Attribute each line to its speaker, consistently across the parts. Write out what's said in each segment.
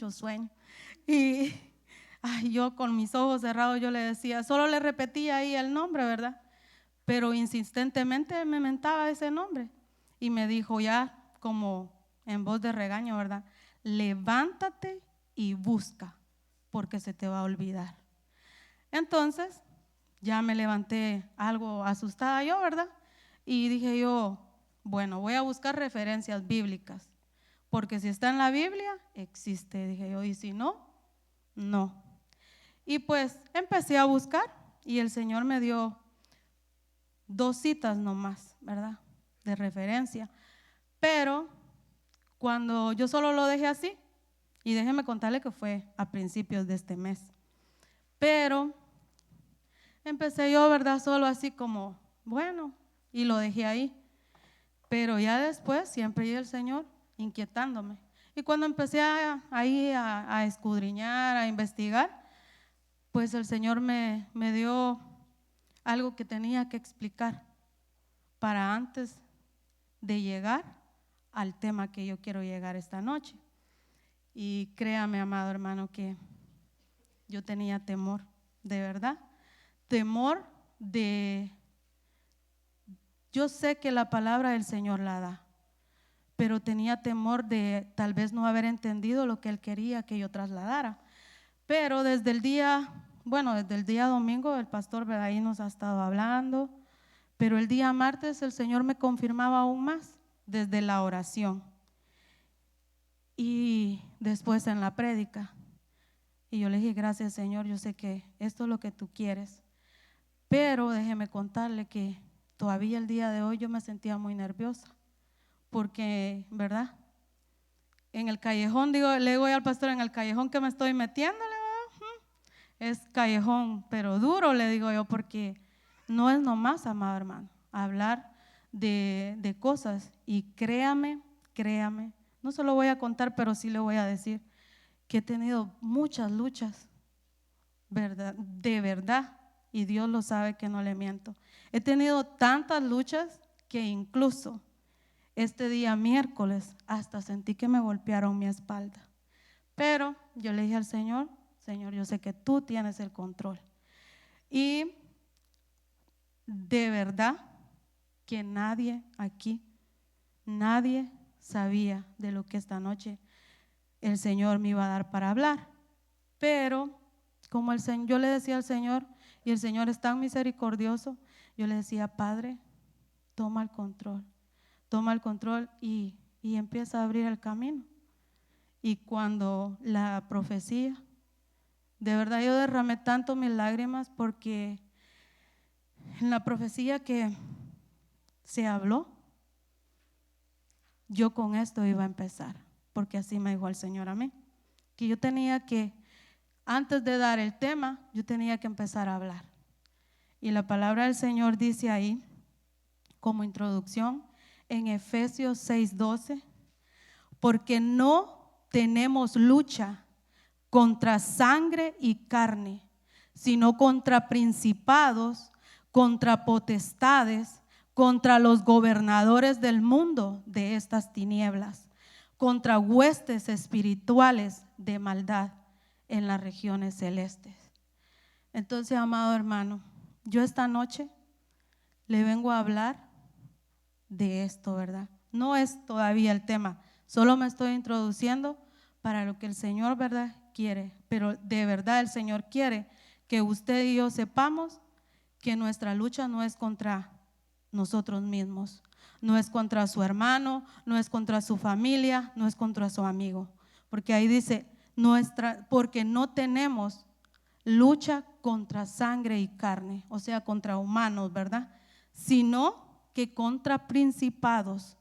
Speaker 1: mucho sueño. Y yo con mis ojos cerrados yo le decía, solo le repetía ahí el nombre, ¿verdad? Pero insistentemente me mentaba ese nombre. Y me dijo ya como en voz de regaño, ¿verdad? Levántate y busca, porque se te va a olvidar. Entonces ya me levanté algo asustada yo, ¿verdad? Y dije yo, bueno, voy a buscar referencias bíblicas, porque si está en la Biblia, existe, dije yo, y si no, no. Y pues empecé a buscar y el Señor me dio 2 citas nomás, ¿verdad? De referencia. Pero cuando yo solo lo dejé así, y déjeme contarle que fue a principios de este mes, pero empecé yo, ¿verdad? Solo así como, bueno, y lo dejé ahí. Pero ya después siempre iba el Señor inquietándome. Y cuando empecé a escudriñar, a investigar, pues el Señor me dio algo que tenía que explicar para antes de llegar al tema que yo quiero llegar esta noche. Y créame, amado hermano, que yo tenía temor, de verdad, temor de, yo sé que la palabra del Señor la da, pero tenía temor de tal vez no haber entendido lo que Él quería que yo trasladara. Pero desde el día domingo el pastor ahí nos ha estado hablando, pero el día martes el Señor me confirmaba aún más desde la oración y después en la prédica. Y yo le dije, gracias Señor, yo sé que esto es lo que tú quieres, pero déjeme contarle que todavía el día de hoy yo me sentía muy nerviosa, porque, ¿verdad? En el callejón, le digo al pastor, en el callejón que me estoy metiendo, es callejón, pero duro, le digo yo, porque no es nomás, amado hermano, hablar de cosas. Y créame, no se lo voy a contar, pero sí le voy a decir que he tenido muchas luchas, ¿verdad? De verdad, y Dios lo sabe que no le miento. He tenido tantas luchas que incluso este día miércoles hasta sentí que me golpearon mi espalda. Pero yo le dije al Señor, Señor, yo sé que tú tienes el control. Y de verdad que nadie aquí, nadie sabía de lo que esta noche el Señor me iba a dar para hablar. Pero como yo le decía al Señor, y el Señor es tan misericordioso, yo le decía, Padre, toma el control y empieza a abrir el camino. Y cuando la profecía, de verdad yo derramé tanto mis lágrimas, porque en la profecía que se habló, yo con esto iba a empezar, porque así me dijo el Señor a mí, que yo tenía que, antes de dar el tema, yo tenía que empezar a hablar. Y la palabra del Señor dice ahí, como introducción, en Efesios 6:12, porque no tenemos lucha contra sangre y carne, sino contra principados, contra potestades, contra los gobernadores del mundo de estas tinieblas, contra huestes espirituales de maldad en las regiones celestes. Entonces, amado hermano, yo esta noche le vengo a hablar de esto, ¿verdad? No es todavía el tema, solo me estoy introduciendo para lo que el Señor, ¿verdad?, quiere. Pero de verdad el Señor quiere que usted y yo sepamos que nuestra lucha no es contra nosotros mismos, no es contra su hermano, no es contra su familia, no es contra su amigo, porque ahí dice porque no tenemos lucha contra sangre y carne, o sea, contra humanos, ¿verdad?, sino que contra principados,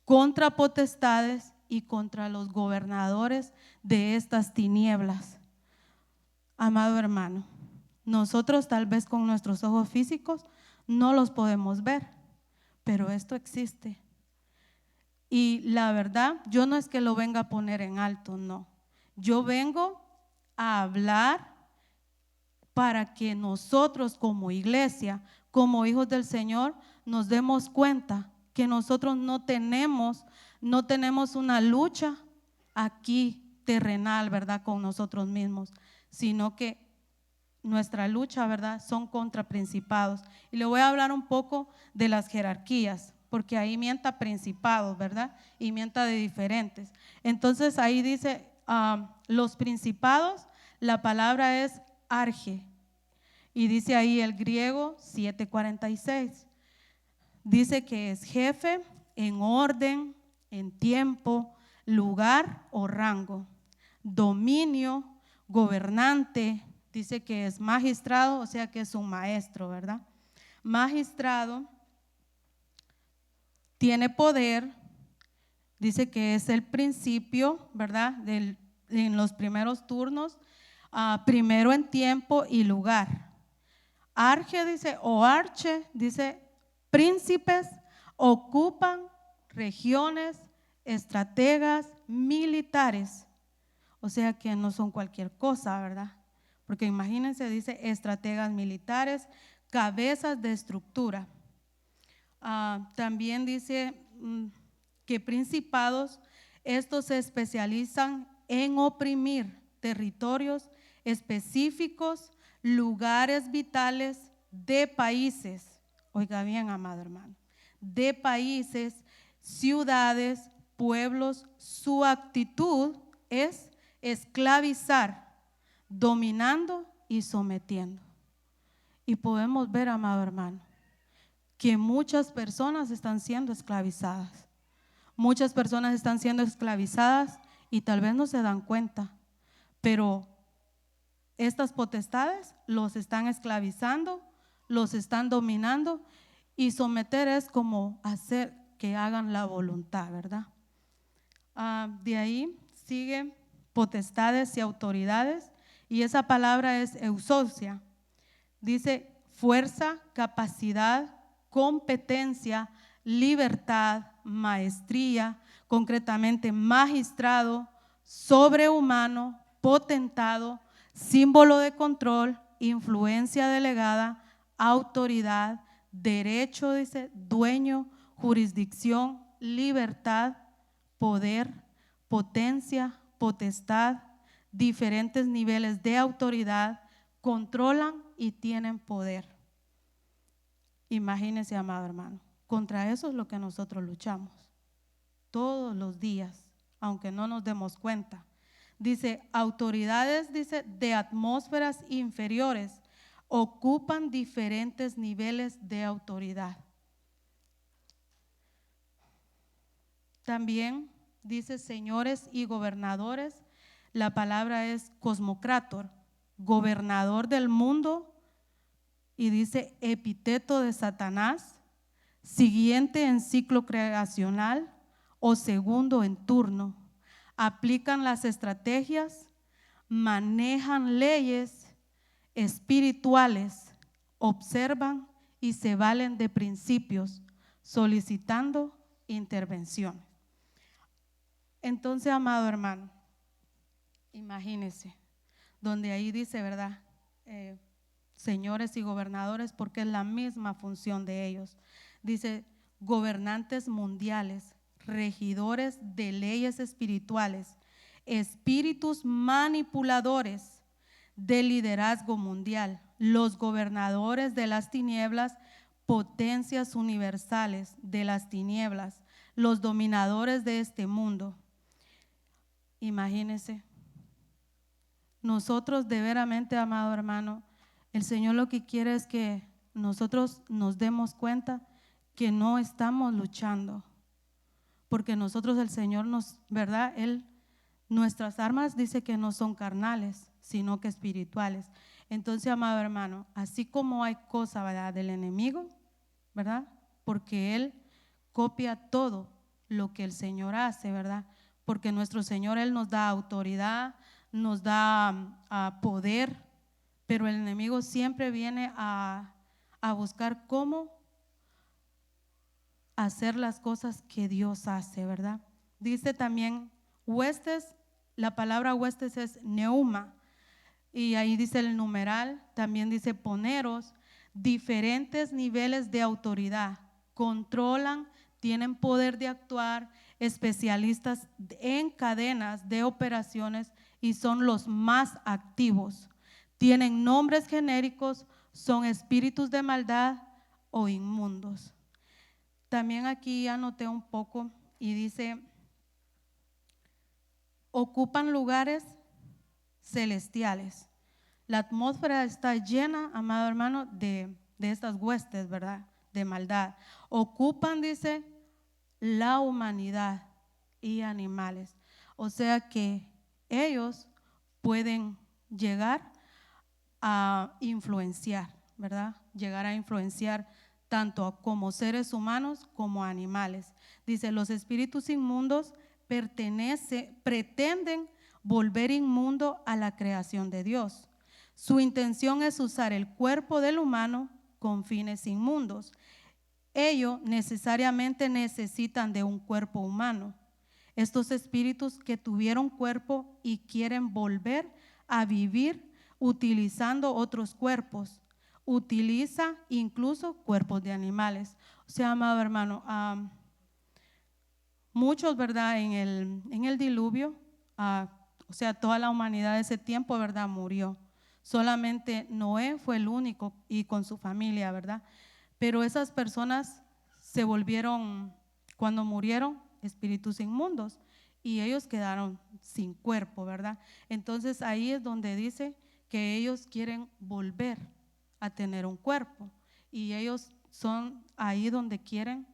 Speaker 1: contra potestades y contra los gobernadores de estas tinieblas. Amado hermano, nosotros tal vez con nuestros ojos físicos no los podemos ver, pero esto existe. Y la verdad, yo no es que lo venga a poner en alto, no. Yo vengo a hablar para que nosotros como iglesia, como hijos del Señor, nos demos cuenta que nosotros no tenemos una lucha aquí terrenal, ¿verdad?, con nosotros mismos, sino que nuestra lucha, ¿verdad?, son contra principados. Y le voy a hablar un poco de las jerarquías, porque ahí mienta principados, ¿verdad?, y mienta de diferentes. Entonces ahí dice, los principados, la palabra es arge, y dice ahí el griego 7:46, dice que es jefe en orden, en tiempo, lugar o rango, dominio, gobernante. Dice que es magistrado, o sea que es un maestro, ¿verdad? Magistrado, tiene poder, dice que es el principio, ¿verdad?, en los primeros turnos, primero en tiempo y lugar. Arge dice, o arche, dice, príncipes ocupan regiones, estrategas, militares, o sea que no son cualquier cosa, ¿verdad? Porque imagínense, dice estrategas militares, cabezas de estructura. También dice que principados, estos se especializan en oprimir territorios específicos, lugares vitales de países. Oiga bien, amado hermano, de países, ciudades, pueblos. Su actitud es esclavizar, dominando y sometiendo. Y podemos ver, amado hermano, que muchas personas están siendo esclavizadas. Muchas personas están siendo esclavizadas y tal vez no se dan cuenta, pero estas potestades los están esclavizando, los están dominando, y someter es como hacer que hagan la voluntad, ¿verdad? De ahí sigue potestades y autoridades, y esa palabra es exousia. Dice fuerza, capacidad, competencia, libertad, maestría, concretamente magistrado, sobrehumano, potentado, símbolo de control, influencia delegada, autoridad, derecho, dice, dueño, jurisdicción, libertad, poder, potencia, potestad, diferentes niveles de autoridad, controlan y tienen poder. Imagínense, amado hermano, contra eso es lo que nosotros luchamos todos los días, aunque no nos demos cuenta. Dice, autoridades, dice, de atmósferas inferiores ocupan diferentes niveles de autoridad. También dice señores y gobernadores, la palabra es cosmocrator, gobernador del mundo, y dice epíteto de Satanás, siguiente en ciclo creacional o segundo en turno. Aplican las estrategias, manejan leyes espirituales, observan y se valen de principios, solicitando intervención. Entonces, amado hermano, imagínese, donde ahí dice, ¿verdad? Señores y gobernadores, porque es la misma función de ellos. Dice gobernantes mundiales, regidores de leyes espirituales, espíritus manipuladores de liderazgo mundial, los gobernadores de las tinieblas, potencias universales de las tinieblas, los dominadores de este mundo. Imagínense, nosotros de veramente, amado hermano, el Señor lo que quiere es que nosotros nos demos cuenta que no estamos luchando, porque nosotros, el Señor nos, ¿verdad? Nuestras armas dice que no son carnales, sino que espirituales. Entonces, amado hermano, así como hay cosa, ¿verdad?, del enemigo, ¿verdad? Porque él copia todo lo que el Señor hace, ¿verdad? Porque nuestro Señor, Él nos da autoridad, nos da poder, pero el enemigo siempre viene a buscar cómo hacer las cosas que Dios hace, ¿verdad? Dice también huestes, la palabra huestes es neuma, y ahí dice el numeral, también dice poneros, diferentes niveles de autoridad, controlan, tienen poder de actuar, especialistas en cadenas de operaciones y son los más activos. Tienen nombres genéricos, son espíritus de maldad o inmundos. También aquí anoté un poco y dice, ocupan lugares celestiales. La atmósfera está llena, amado hermano, de estas huestes, ¿verdad? De maldad. Ocupan, dice, la humanidad y animales. O sea que ellos pueden llegar a influenciar, ¿verdad? Llegar a influenciar tanto como seres humanos como animales. Dice, los espíritus inmundos pretenden volver inmundo a la creación de Dios. Su intención es usar el cuerpo del humano con fines inmundos. Ellos necesariamente necesitan de un cuerpo humano. Estos espíritus que tuvieron cuerpo y quieren volver a vivir utilizando otros cuerpos, utiliza incluso cuerpos de animales. O sea, amado hermano, muchos, ¿verdad? En el diluvio, o sea, toda la humanidad de ese tiempo, ¿verdad? Murió. Solamente Noé fue el único y con su familia, ¿verdad? Pero esas personas se volvieron, cuando murieron, espíritus inmundos y ellos quedaron sin cuerpo, ¿verdad? Entonces ahí es donde dice que ellos quieren volver a tener un cuerpo y ellos son ahí donde quieren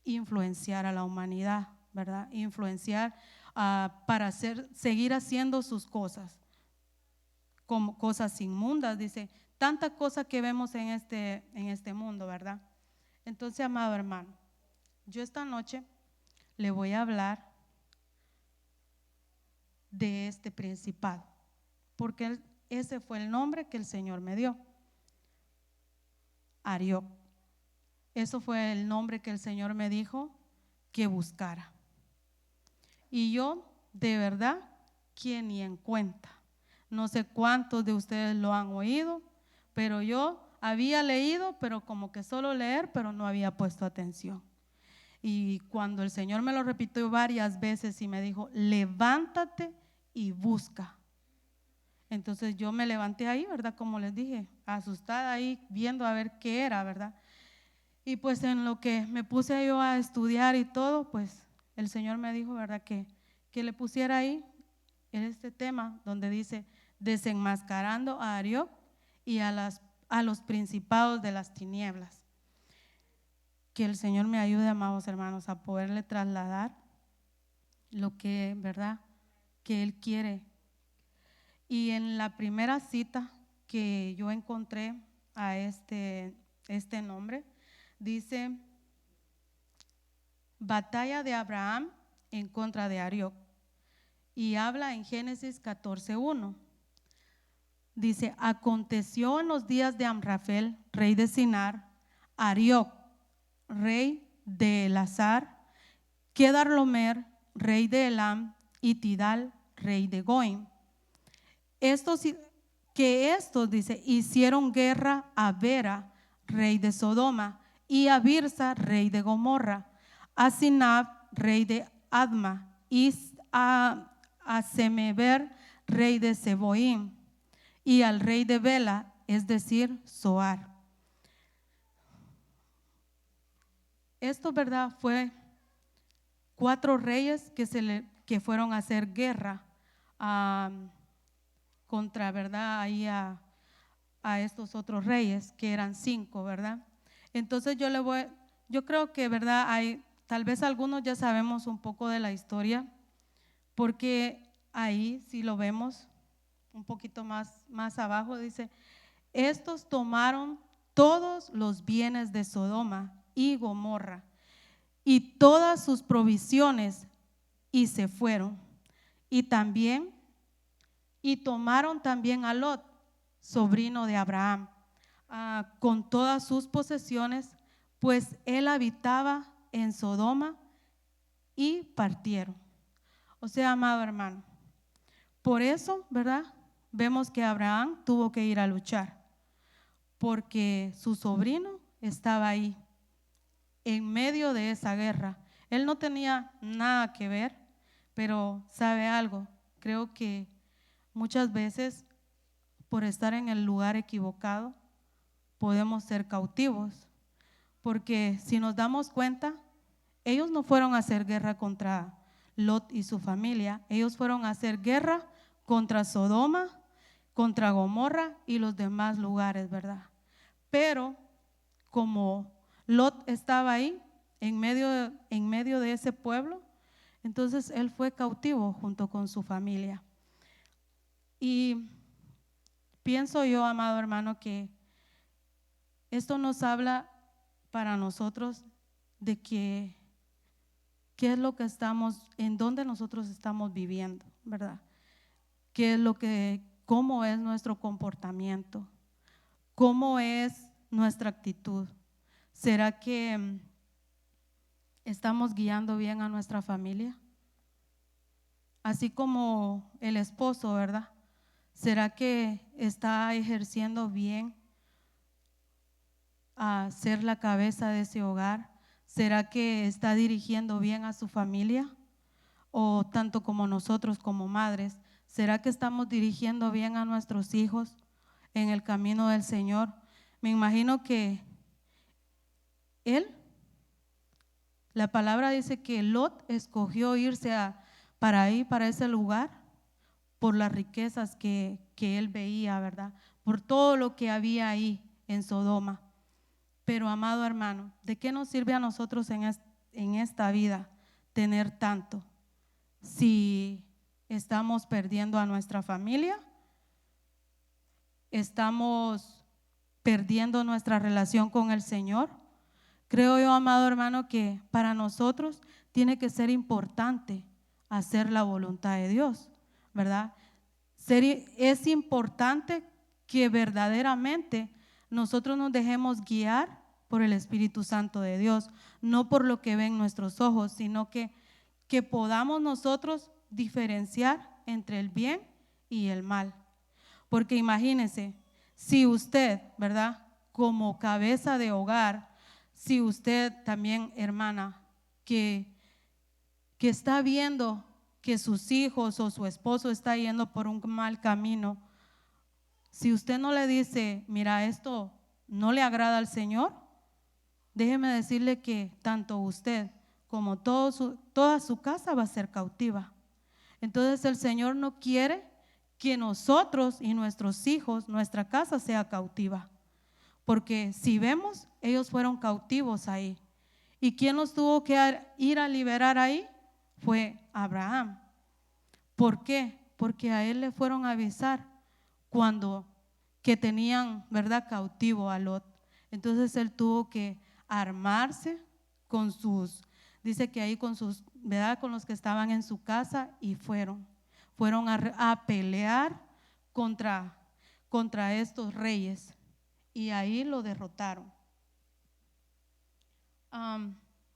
Speaker 1: influenciar a la humanidad, ¿verdad? Influenciar para seguir haciendo sus cosas, como cosas inmundas, dice, tanta cosa que vemos en este mundo, ¿verdad? Entonces, amado hermano, yo esta noche le voy a hablar de este principado, porque ese fue el nombre que el Señor me dio, Arioc. Eso fue el nombre que el Señor me dijo que buscara. Y yo, de verdad, que ni en cuenta. No sé cuántos de ustedes lo han oído, pero yo había leído, pero como que solo leer, pero no había puesto atención. Y cuando el Señor me lo repitió varias veces y me dijo, levántate y busca. Entonces yo me levanté ahí, ¿verdad? Como les dije, asustada ahí, viendo a ver qué era, ¿verdad? Y pues en lo que me puse yo a estudiar y todo, pues el Señor me dijo, ¿verdad? Que le pusiera ahí en este tema donde dice, desenmascarando a Arioc y a los principados de las tinieblas. Que el Señor me ayude, amados hermanos, a poderle trasladar lo que, ¿verdad?, que Él quiere. Y en la primera cita que yo encontré a este nombre, dice, batalla de Abraham en contra de Arioc. Y habla en Génesis 14:1. Dice, aconteció en los días de Amrafel, rey de Sinar, Arioc, rey de Elazar, Kedarlomer, rey de Elam, y Tidal, rey de Goim. Estos, dice, hicieron guerra a Bera, rey de Sodoma, y a Birsa, rey de Gomorra, a Sinab, rey de Adma, y a Semeber, rey de Seboim, y al rey de Bela, es decir, Zoar. Esto, ¿verdad?, fue 4 reyes que fueron a hacer guerra contra, ¿verdad?, ahí a estos otros reyes, que eran 5, ¿verdad? Entonces yo creo que, ¿verdad?, tal vez algunos ya sabemos un poco de la historia, porque ahí, si lo vemos un poquito más abajo, dice, estos tomaron todos los bienes de Sodoma y Gomorra y todas sus provisiones y se fueron. Y tomaron también a Lot, sobrino de Abraham, con todas sus posesiones, pues él habitaba en Sodoma, y partieron. O sea, amado hermano, por eso, ¿verdad?, vemos que Abraham tuvo que ir a luchar, porque su sobrino estaba ahí, en medio de esa guerra. Él no tenía nada que ver, pero ¿sabe algo? Creo que muchas veces por estar en el lugar equivocado podemos ser cautivos, porque si nos damos cuenta, ellos no fueron a hacer guerra contra Lot y su familia, ellos fueron a hacer guerra contra Sodoma, contra Gomorra y los demás lugares, ¿verdad? Pero como Lot estaba ahí, en medio de ese pueblo, entonces él fue cautivo junto con su familia. Y pienso yo, amado hermano, que esto nos habla para nosotros de que qué es lo que estamos, en dónde nosotros estamos viviendo, ¿verdad? Qué es lo que, cómo es nuestro comportamiento, cómo es nuestra actitud. ¿Será que estamos guiando bien a nuestra familia? Así como el esposo, ¿verdad? ¿Será que está ejerciendo bien a ser la cabeza de ese hogar? ¿Será que está dirigiendo bien a su familia? O tanto como nosotros como madres, ¿será que estamos dirigiendo bien a nuestros hijos en el camino del Señor? Me imagino que él, la palabra dice que Lot escogió irse para ese lugar por las riquezas que él veía, ¿verdad? Por todo lo que había ahí en Sodoma. Pero amado hermano, ¿de qué nos sirve a nosotros en esta vida tener tanto si estamos perdiendo a nuestra familia? ¿Estamos perdiendo nuestra relación con el Señor? Creo yo, amado hermano, que para nosotros tiene que ser importante hacer la voluntad de Dios, ¿verdad? Es importante que verdaderamente nosotros nos dejemos guiar por el Espíritu Santo de Dios, no por lo que ven nuestros ojos, sino que podamos nosotros diferenciar entre el bien y el mal. Porque imagínense, si usted, ¿verdad? Como cabeza de hogar, si usted también, hermana, que está viendo que sus hijos o su esposo está yendo por un mal camino, si usted no le dice, mira, esto no le agrada al Señor, déjeme decirle que tanto usted como toda su casa va a ser cautiva. Entonces el Señor no quiere que nosotros y nuestros hijos, nuestra casa sea cautiva. Porque si vemos, ellos fueron cautivos ahí. ¿Y quién los tuvo que ir a liberar ahí? Fue Abraham. ¿Por qué? Porque a él le fueron a avisar cuando que tenían, ¿verdad?, cautivo a Lot. Entonces él tuvo que armarse con dice que ahí con sus, ¿verdad?, con los que estaban en su casa y fueron a pelear contra estos reyes y ahí lo derrotaron.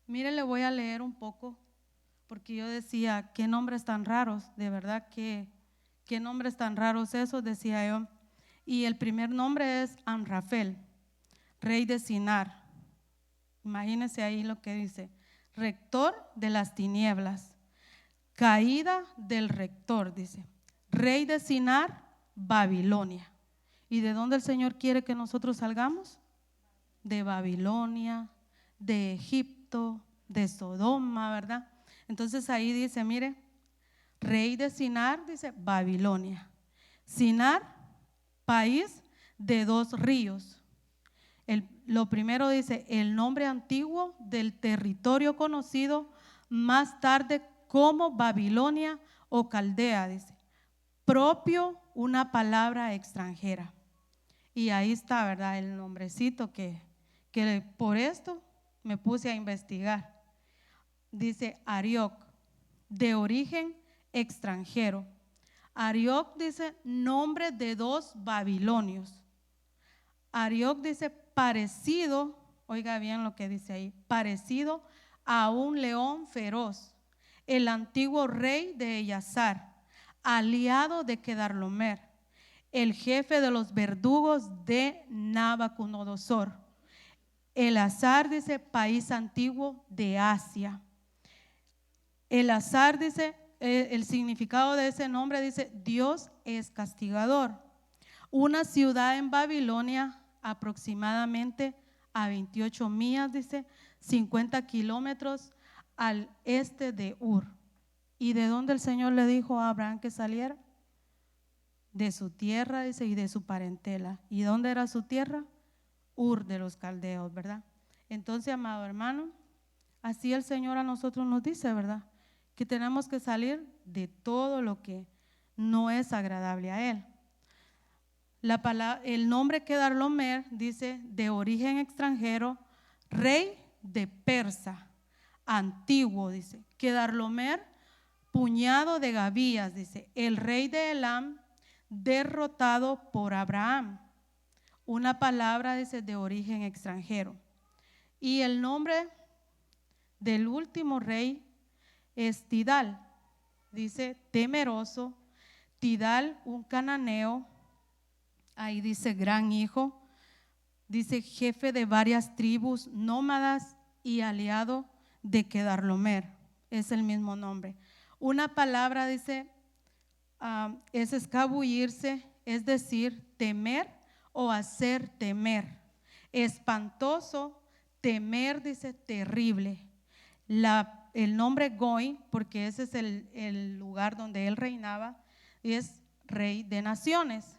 Speaker 1: Mire, le voy a leer un poco porque yo decía, qué nombres tan raros, de verdad que qué nombres tan raros esos, decía yo. Y el primer nombre es Amrafel, rey de Sinar. Imagínense ahí lo que dice, rector de las tinieblas, caída del rector, dice, rey de Sinar, Babilonia. ¿Y de dónde el Señor quiere que nosotros salgamos? De Babilonia, de Egipto, de Sodoma, ¿verdad? Entonces ahí dice, mire, rey de Sinar, dice Babilonia. Sinar, país de dos ríos. Lo primero dice, el nombre antiguo del territorio conocido más tarde como Babilonia o Caldea, dice, propio una palabra extranjera. Y ahí está, ¿verdad?, el nombrecito que por esto me puse a investigar. Dice Arioc, de origen extranjero. Arioc dice nombre de dos babilonios. Arioc dice parecido, oiga bien lo que dice ahí, parecido a un león feroz, el antiguo rey de Ellasar, aliado de Kedarlomer, el jefe de los verdugos de Nabucodonosor. Elazar dice país antiguo de Asia. Elazar dice, el significado de ese nombre dice, Dios es castigador. Una ciudad en Babilonia, aproximadamente a 28 millas, dice, 50 kilómetros al este de Ur. ¿Y de dónde el Señor le dijo a Abraham que saliera? De su tierra, dice, y de su parentela. ¿Y dónde era su tierra? Ur de los caldeos, ¿verdad? Entonces, amado hermano, así el Señor a nosotros nos dice, ¿verdad? Que tenemos que salir de todo lo que no es agradable a Él. El nombre Kedorlaomer dice, de origen extranjero, rey de Persa, antiguo, dice. Kedorlaomer, puñado de gavillas, dice. El rey de Elam, derrotado por Abraham. Una palabra, dice, de origen extranjero. Y el nombre del último rey es Tidal, dice temeroso. Tidal, un cananeo, ahí dice gran hijo, dice jefe de varias tribus nómadas y aliado de Kedorlaomer, es el mismo nombre. Una palabra dice, es escabullirse, es decir, temer o hacer temer. Espantoso, temer, dice terrible. El nombre Goy, porque ese es el lugar donde él reinaba, es rey de naciones.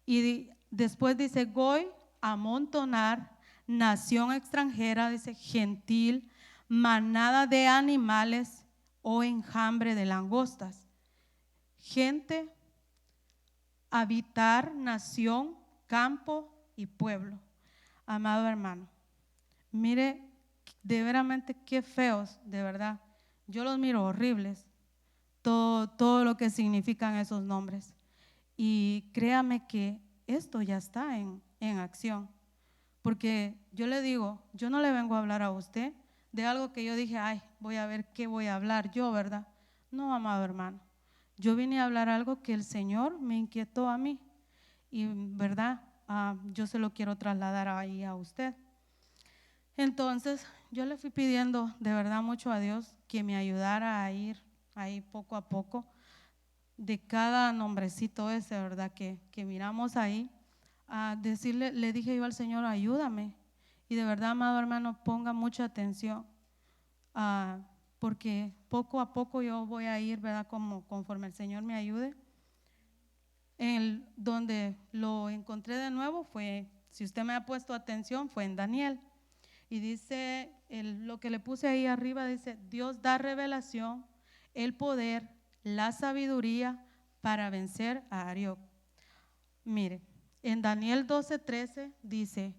Speaker 1: Y después dice Goy, amontonar, nación extranjera, dice gentil, manada de animales o enjambre de langostas. Gente, habitar, nación, campo y pueblo. Amado hermano, mire de veramente qué feos, de verdad. Yo los miro horribles, todo lo que significan esos nombres. Y créame que esto ya está en acción. Porque yo le digo, yo no le vengo a hablar a usted de algo que yo dije, ay, voy a ver qué voy a hablar yo, ¿verdad? No, amado hermano. Yo vine a hablar algo que el Señor me inquietó a mí. Y, ¿verdad? Yo se lo quiero trasladar ahí a usted. Entonces, yo le fui pidiendo de verdad mucho a Dios que me ayudara a ir ahí poco a poco de cada nombrecito ese, ¿verdad? Que miramos ahí, a decirle, le dije yo al Señor, ayúdame. Y de verdad, amado hermano, ponga mucha atención, porque poco a poco yo voy a ir, ¿verdad? Conforme el Señor me ayude. Donde lo encontré de nuevo fue, si usted me ha puesto atención, fue en Daniel. Y dice, lo que le puse ahí arriba, dice, Dios da revelación, el poder, la sabiduría para vencer a Arioc. Mire, en Daniel 12:13 dice,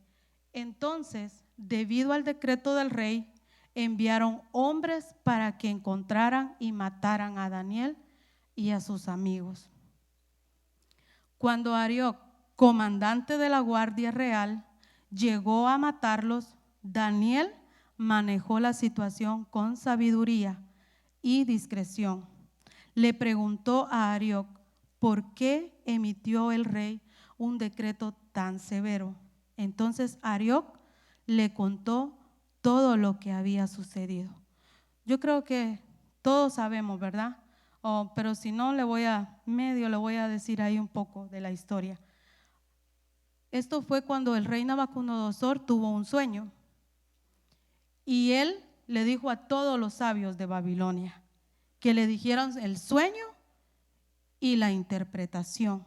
Speaker 1: entonces, debido al decreto del rey, enviaron hombres para que encontraran y mataran a Daniel y a sus amigos. Cuando Arioc, comandante de la Guardia Real, llegó a matarlos, Daniel manejó la situación con sabiduría y discreción. Le preguntó a Arioc por qué emitió el rey un decreto tan severo. Entonces Arioc le contó todo lo que había sucedido. Yo creo que todos sabemos, ¿verdad? Pero si no, le voy a decir ahí un poco de la historia. Esto fue cuando el rey Nabucodonosor tuvo un sueño y él le dijo a todos los sabios de Babilonia que le dijeran el sueño y la interpretación.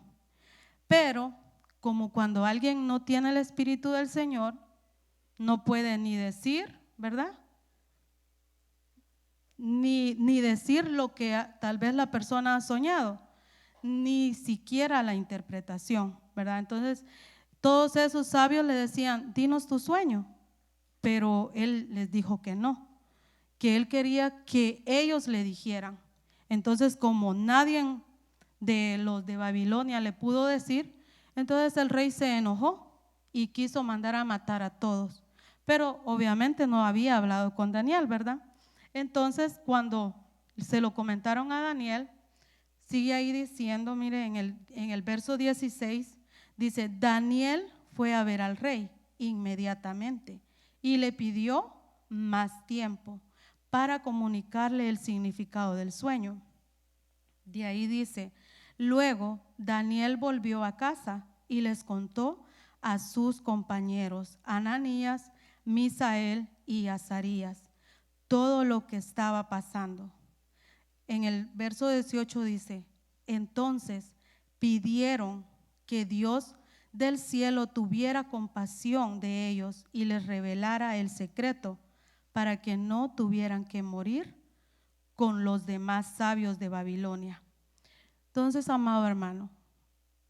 Speaker 1: Pero como cuando alguien no tiene el Espíritu del Señor, no puede ni decir, ¿verdad? Ni decir lo que tal vez la persona ha soñado, ni siquiera la interpretación, ¿verdad? Entonces, todos esos sabios le decían, dinos tu sueño, pero él les dijo que no, que él quería que ellos le dijeran. Entonces, como nadie de los de Babilonia le pudo decir, entonces el rey se enojó y quiso mandar a matar a todos. Pero obviamente no había hablado con Daniel, ¿verdad? Entonces, cuando se lo comentaron a Daniel, sigue ahí diciendo, mire, en el verso 16, dice, Daniel fue a ver al rey inmediatamente y le pidió más tiempo para comunicarle el significado del sueño. De ahí dice: luego Daniel volvió a casa y les contó a sus compañeros Ananías, Misael y Azarías todo lo que estaba pasando. En el verso 18 dice: entonces pidieron que Dios del cielo tuviera compasión de ellos y les revelara el secreto para que no tuvieran que morir con los demás sabios de Babilonia. Entonces, amado hermano,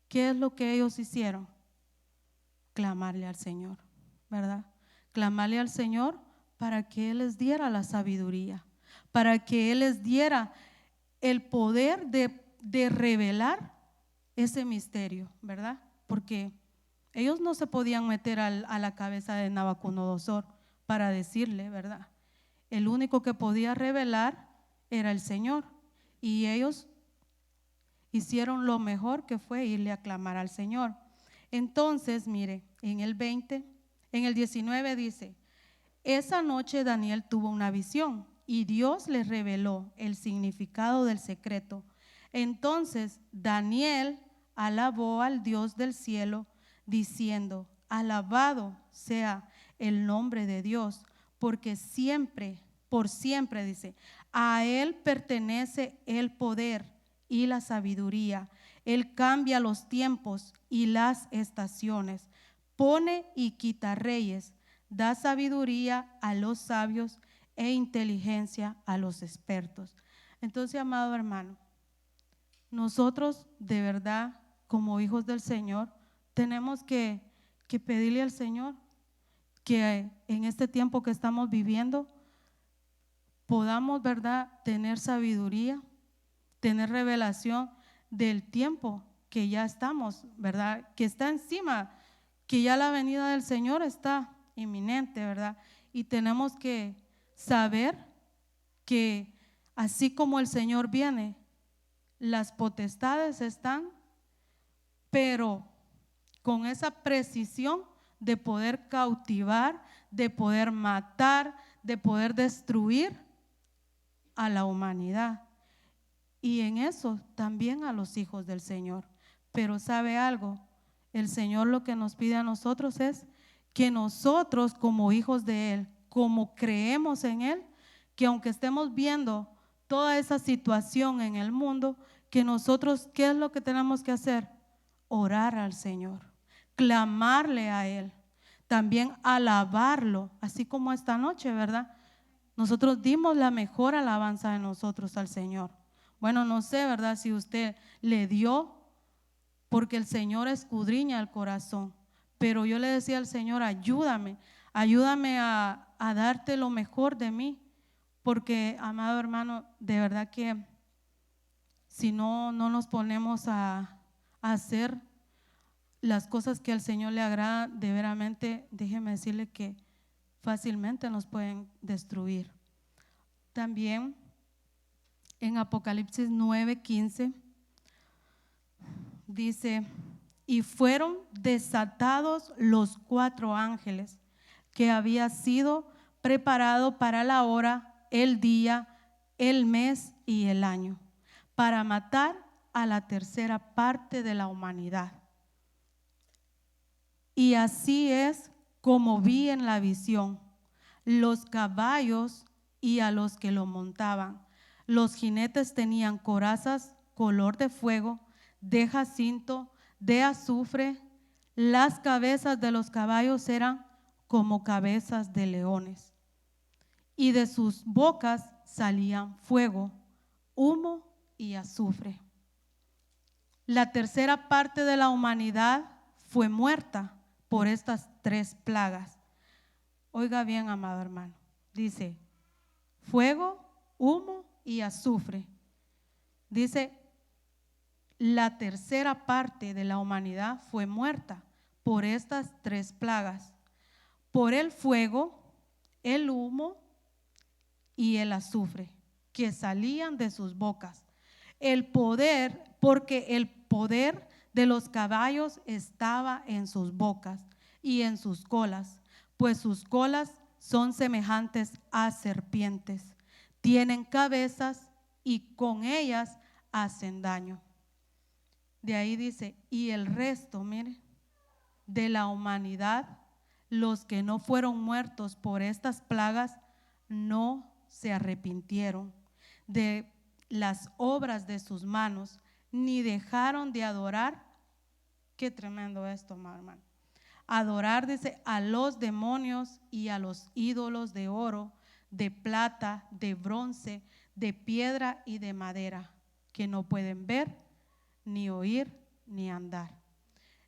Speaker 1: ¿qué es lo que ellos hicieron? Clamarle al Señor, ¿verdad? Clamarle al Señor para que Él les diera la sabiduría, para que Él les diera el poder de revelar ese misterio, ¿verdad? Porque ellos no se podían meter a la cabeza de Nabucodonosor para decirle, ¿verdad? El único que podía revelar era el Señor, y ellos hicieron lo mejor, que fue irle a clamar al Señor. Entonces, mire, en el 19 dice: esa noche Daniel tuvo una visión y Dios le reveló el significado del secreto. Entonces Daniel alabó al Dios del cielo diciendo: alabado sea el nombre de Dios, porque siempre, por siempre, dice, a Él pertenece el poder y la sabiduría. Él cambia los tiempos y las estaciones, pone y quita reyes, da sabiduría a los sabios e inteligencia a los expertos. Entonces, amado hermano, nosotros de verdad, como hijos del Señor, tenemos que pedirle al Señor que en este tiempo que estamos viviendo podamos, ¿verdad?, tener sabiduría, tener revelación del tiempo que ya estamos, ¿verdad?, que está encima, que ya la venida del Señor está inminente, ¿verdad? Y tenemos que saber que así como el Señor viene, las potestades están, pero con esa precisión de poder cautivar, de poder matar, de poder destruir a la humanidad, y en eso también a los hijos del Señor. Pero ¿sabe algo? El Señor lo que nos pide a nosotros es que nosotros, como hijos de Él, como creemos en Él, que aunque estemos viendo toda esa situación en el mundo, que nosotros, ¿qué es lo que tenemos que hacer? Orar al Señor, clamarle a Él, también alabarlo, así como esta noche, ¿verdad? Nosotros dimos la mejor alabanza de nosotros al Señor. Bueno, no sé, ¿verdad?, si usted le dio, porque el Señor escudriña el corazón. Pero yo le decía al Señor: ayúdame a darte lo mejor de mí, porque, amado hermano, de verdad que si no nos ponemos a hacer las cosas que al Señor le agrada, de veramente, déjeme decirle que fácilmente nos pueden destruir. También en Apocalipsis 9:15 dice: y fueron desatados los 4 ángeles que había sido preparado para la hora, el día, el mes y el año, para matar a la tercera parte de la humanidad. Y así es como vi en la visión los caballos y a los que lo montaban. Los jinetes tenían corazas color de fuego, de jacinto, de azufre. Las cabezas de los caballos eran como cabezas de leones, y de sus bocas salían fuego, humo y azufre. La tercera parte de la humanidad fue muerta por estas 3 plagas. Oiga bien, amado hermano, dice fuego, humo y azufre. Dice: la tercera parte de la humanidad fue muerta por estas 3 plagas, por el fuego, el humo y el azufre que salían de sus bocas. El poder, porque el poder de los caballos estaba en sus bocas y en sus colas, pues sus colas son semejantes a serpientes. tienen cabezas y con ellas hacen daño. De ahí dice, y el resto, mire, de la humanidad, los que no fueron muertos por estas plagas, no se arrepintieron de las obras de sus manos, ni dejaron de adorar. Qué tremendo esto, hermano. Adorar, dice, a los demonios y a los ídolos de oro, de plata, de bronce, de piedra y de madera, que no pueden ver, ni oír, ni andar.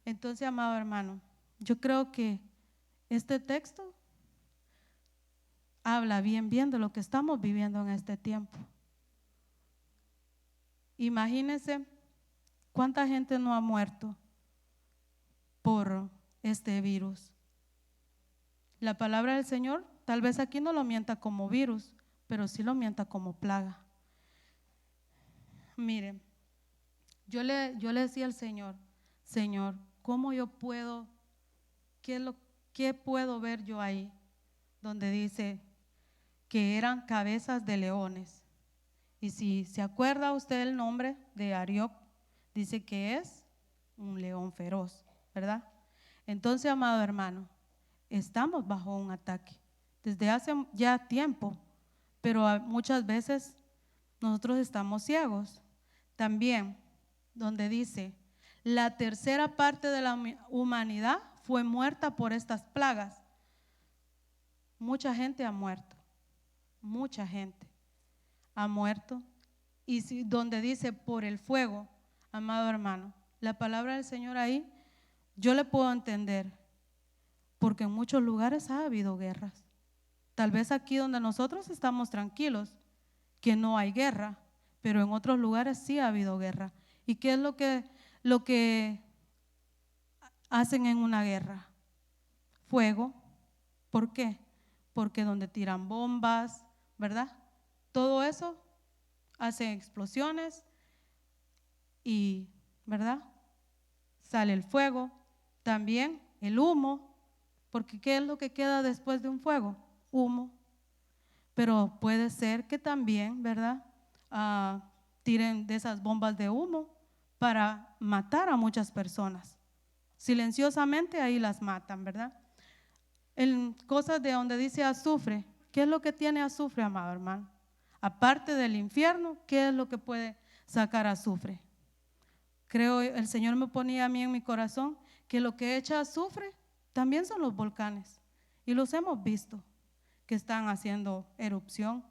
Speaker 1: Entonces, amado hermano, yo creo que este texto habla bien de lo que estamos viviendo en este tiempo. Imagínense cuánta gente no ha muerto por este virus. La palabra del Señor tal vez aquí no lo mienta como virus, pero sí lo mienta como plaga. Miren, yo le decía al Señor, Señor, ¿cómo yo puedo, qué puedo ver yo ahí? Donde dice que eran cabezas de leones. Y si se acuerda usted el nombre de Arioc, dice que es un león feroz, ¿verdad? Entonces, amado hermano, estamos bajo un ataque desde hace ya tiempo, pero muchas veces nosotros estamos ciegos. También, donde dice, la tercera parte de la humanidad fue muerta por estas plagas. Mucha gente ha muerto, mucha gente ha muerto. Y si, donde dice por el fuego, amado hermano, la palabra del Señor ahí, yo le puedo entender, porque en muchos lugares ha habido guerras. Tal vez aquí donde nosotros estamos tranquilos, que no hay guerra, pero en otros lugares sí ha habido guerra. ¿Y qué es lo que hacen en una guerra? Fuego. ¿Por qué? Porque donde tiran bombas, ¿verdad? Todo eso hace explosiones y, ¿verdad? Sale el fuego, también el humo, porque ¿qué es lo que queda después de un fuego? Humo. Pero puede ser que también, ¿verdad? Tiren de esas bombas de humo para matar a muchas personas. Silenciosamente ahí las matan, ¿verdad? En cosas de donde dice azufre, ¿qué es lo que tiene azufre, amado hermano? Aparte del infierno, ¿qué es lo que puede sacar azufre? Creo, el Señor me ponía a mí en mi corazón que lo que echa azufre también son los volcanes. Y los hemos visto que están haciendo erupción.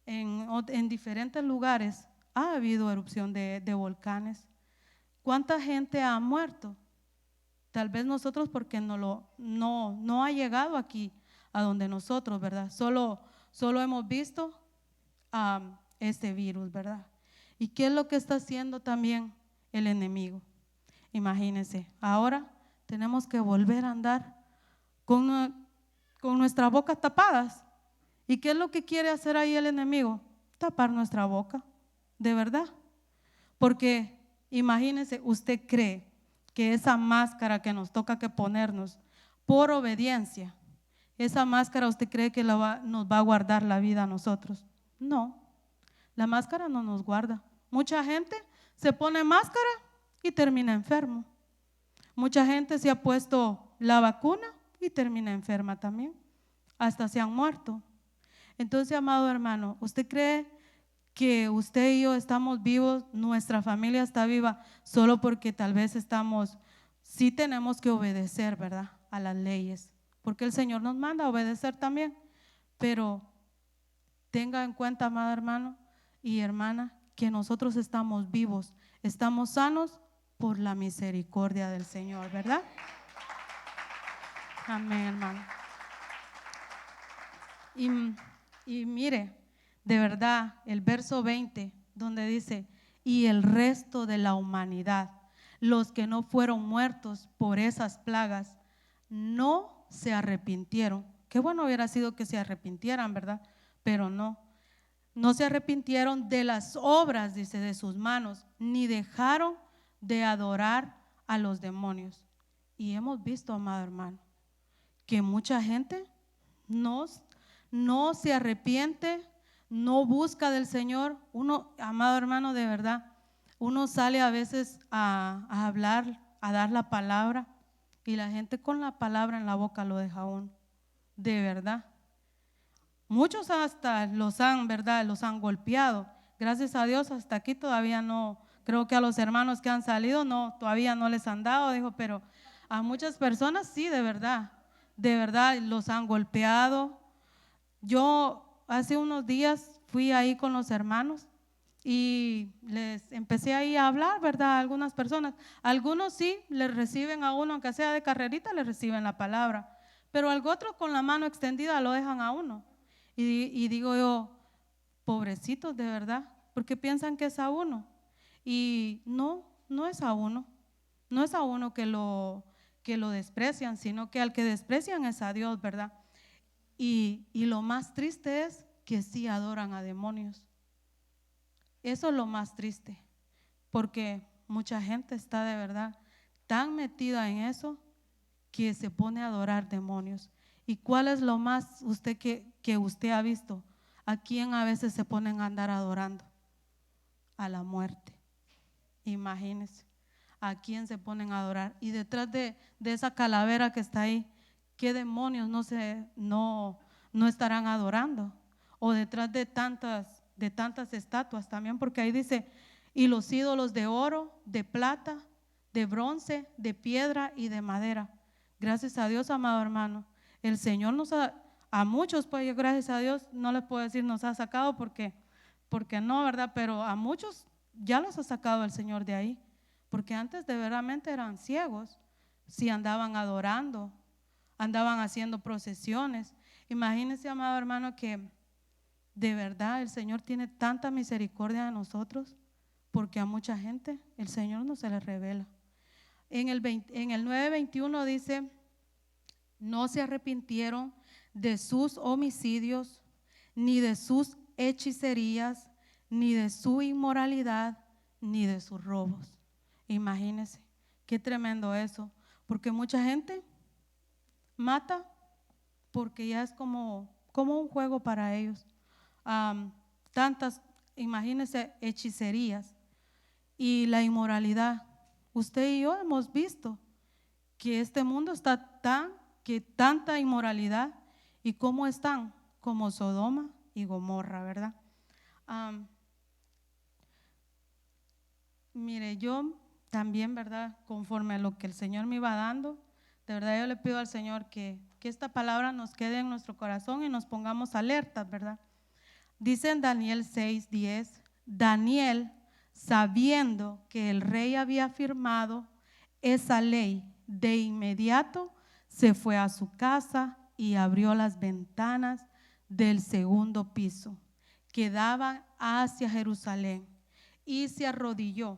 Speaker 1: En diferentes lugares ha habido erupción de volcanes. ¿Cuánta gente ha muerto? Tal vez nosotros porque no ha llegado aquí a donde nosotros, ¿verdad? Solo hemos visto este virus, ¿verdad? ¿Y qué es lo que está haciendo también el enemigo? Imagínense, ahora tenemos que volver a andar con nuestras bocas tapadas. ¿Y qué es lo que quiere hacer ahí el enemigo? Tapar nuestra boca, de verdad. Porque imagínense, usted cree que esa máscara que nos toca que ponernos por obediencia, esa máscara usted cree que nos va a guardar la vida a nosotros. No, la máscara no nos guarda. Mucha gente se pone máscara y termina enfermo. Mucha gente se ha puesto la vacuna y termina enferma también. Hasta se han muerto. Entonces, amado hermano, ¿usted cree que usted y yo estamos vivos, nuestra familia está viva, solo porque tal vez sí tenemos que obedecer, ¿verdad?, a las leyes? Porque el Señor nos manda a obedecer también. Pero tenga en cuenta, amado hermano y hermana, que nosotros estamos vivos, estamos sanos por la misericordia del Señor, ¿verdad? Amén, hermano. Y mire, de verdad, el verso 20, donde dice, y el resto de la humanidad, los que no fueron muertos por esas plagas, no se arrepintieron. Qué bueno hubiera sido que se arrepintieran, ¿verdad? Pero no se arrepintieron de las obras, dice, de sus manos, ni dejaron de adorar a los demonios. Y hemos visto, amado hermano, que mucha gente no se arrepiente, no busca del Señor, uno, amado hermano, de verdad, uno sale a veces a hablar, a dar la palabra, y la gente con la palabra en la boca lo deja a uno, de verdad. Muchos hasta ¿verdad? Los han golpeado. Gracias a Dios hasta aquí todavía no, creo que a los hermanos que han salido no, todavía no les han dado, dijo, pero a muchas personas sí, de verdad los han golpeado. Yo hace unos días fui ahí con los hermanos y les empecé ahí a hablar, ¿verdad? A algunas personas. Algunos sí les reciben a uno, aunque sea de carrerita, le reciben la palabra, pero al otro con la mano extendida lo dejan a uno. Y digo yo, pobrecitos de verdad, porque piensan que es a uno. Y no, no es a uno. No es a uno que lo desprecian, sino que al que desprecian es a Dios, ¿verdad? Y lo más triste es que sí adoran a demonios. Eso es lo más triste, porque mucha gente está de verdad tan metida en eso que se pone a adorar demonios. ¿Y cuál es lo más usted que usted ha visto? ¿A quién a veces se ponen a andar adorando? A la muerte. Imagínense, ¿a quién se ponen a adorar? Y detrás de esa calavera que está ahí, ¿qué demonios no estarán adorando? O detrás de tantas estatuas también, porque ahí dice, y los ídolos de oro, de plata, de bronce, de piedra y de madera. Gracias a Dios, amado hermano, el Señor a muchos, pues yo gracias a Dios, no les puedo decir nos ha sacado porque no, ¿verdad? Pero a muchos ya los ha sacado el Señor de ahí, porque antes de verdaderamente eran ciegos, si andaban adorando, andaban haciendo procesiones. Imagínense, amado hermano, que de verdad el Señor tiene tanta misericordia de nosotros, porque a mucha gente el Señor no se les revela. En el 9:21 dice, no se arrepintieron de sus homicidios, ni de sus hechicerías, ni de su inmoralidad, ni de sus robos. Imagínense, qué tremendo eso, porque mucha gente mata porque ya es como un juego para ellos. Tantas, imagínense, hechicerías y la inmoralidad. Usted y yo hemos visto que este mundo está que tanta inmoralidad, y cómo están, como Sodoma y Gomorra, ¿verdad? Mire, yo también, ¿verdad? Conforme a lo que el Señor me iba dando, de verdad yo le pido al Señor que esta palabra nos quede en nuestro corazón y nos pongamos alertas, ¿verdad? Dice en Daniel 6:10, Daniel, sabiendo que el rey había firmado esa ley, de inmediato se fue a su casa y abrió las ventanas del segundo piso que daban hacia Jerusalén y se arrodilló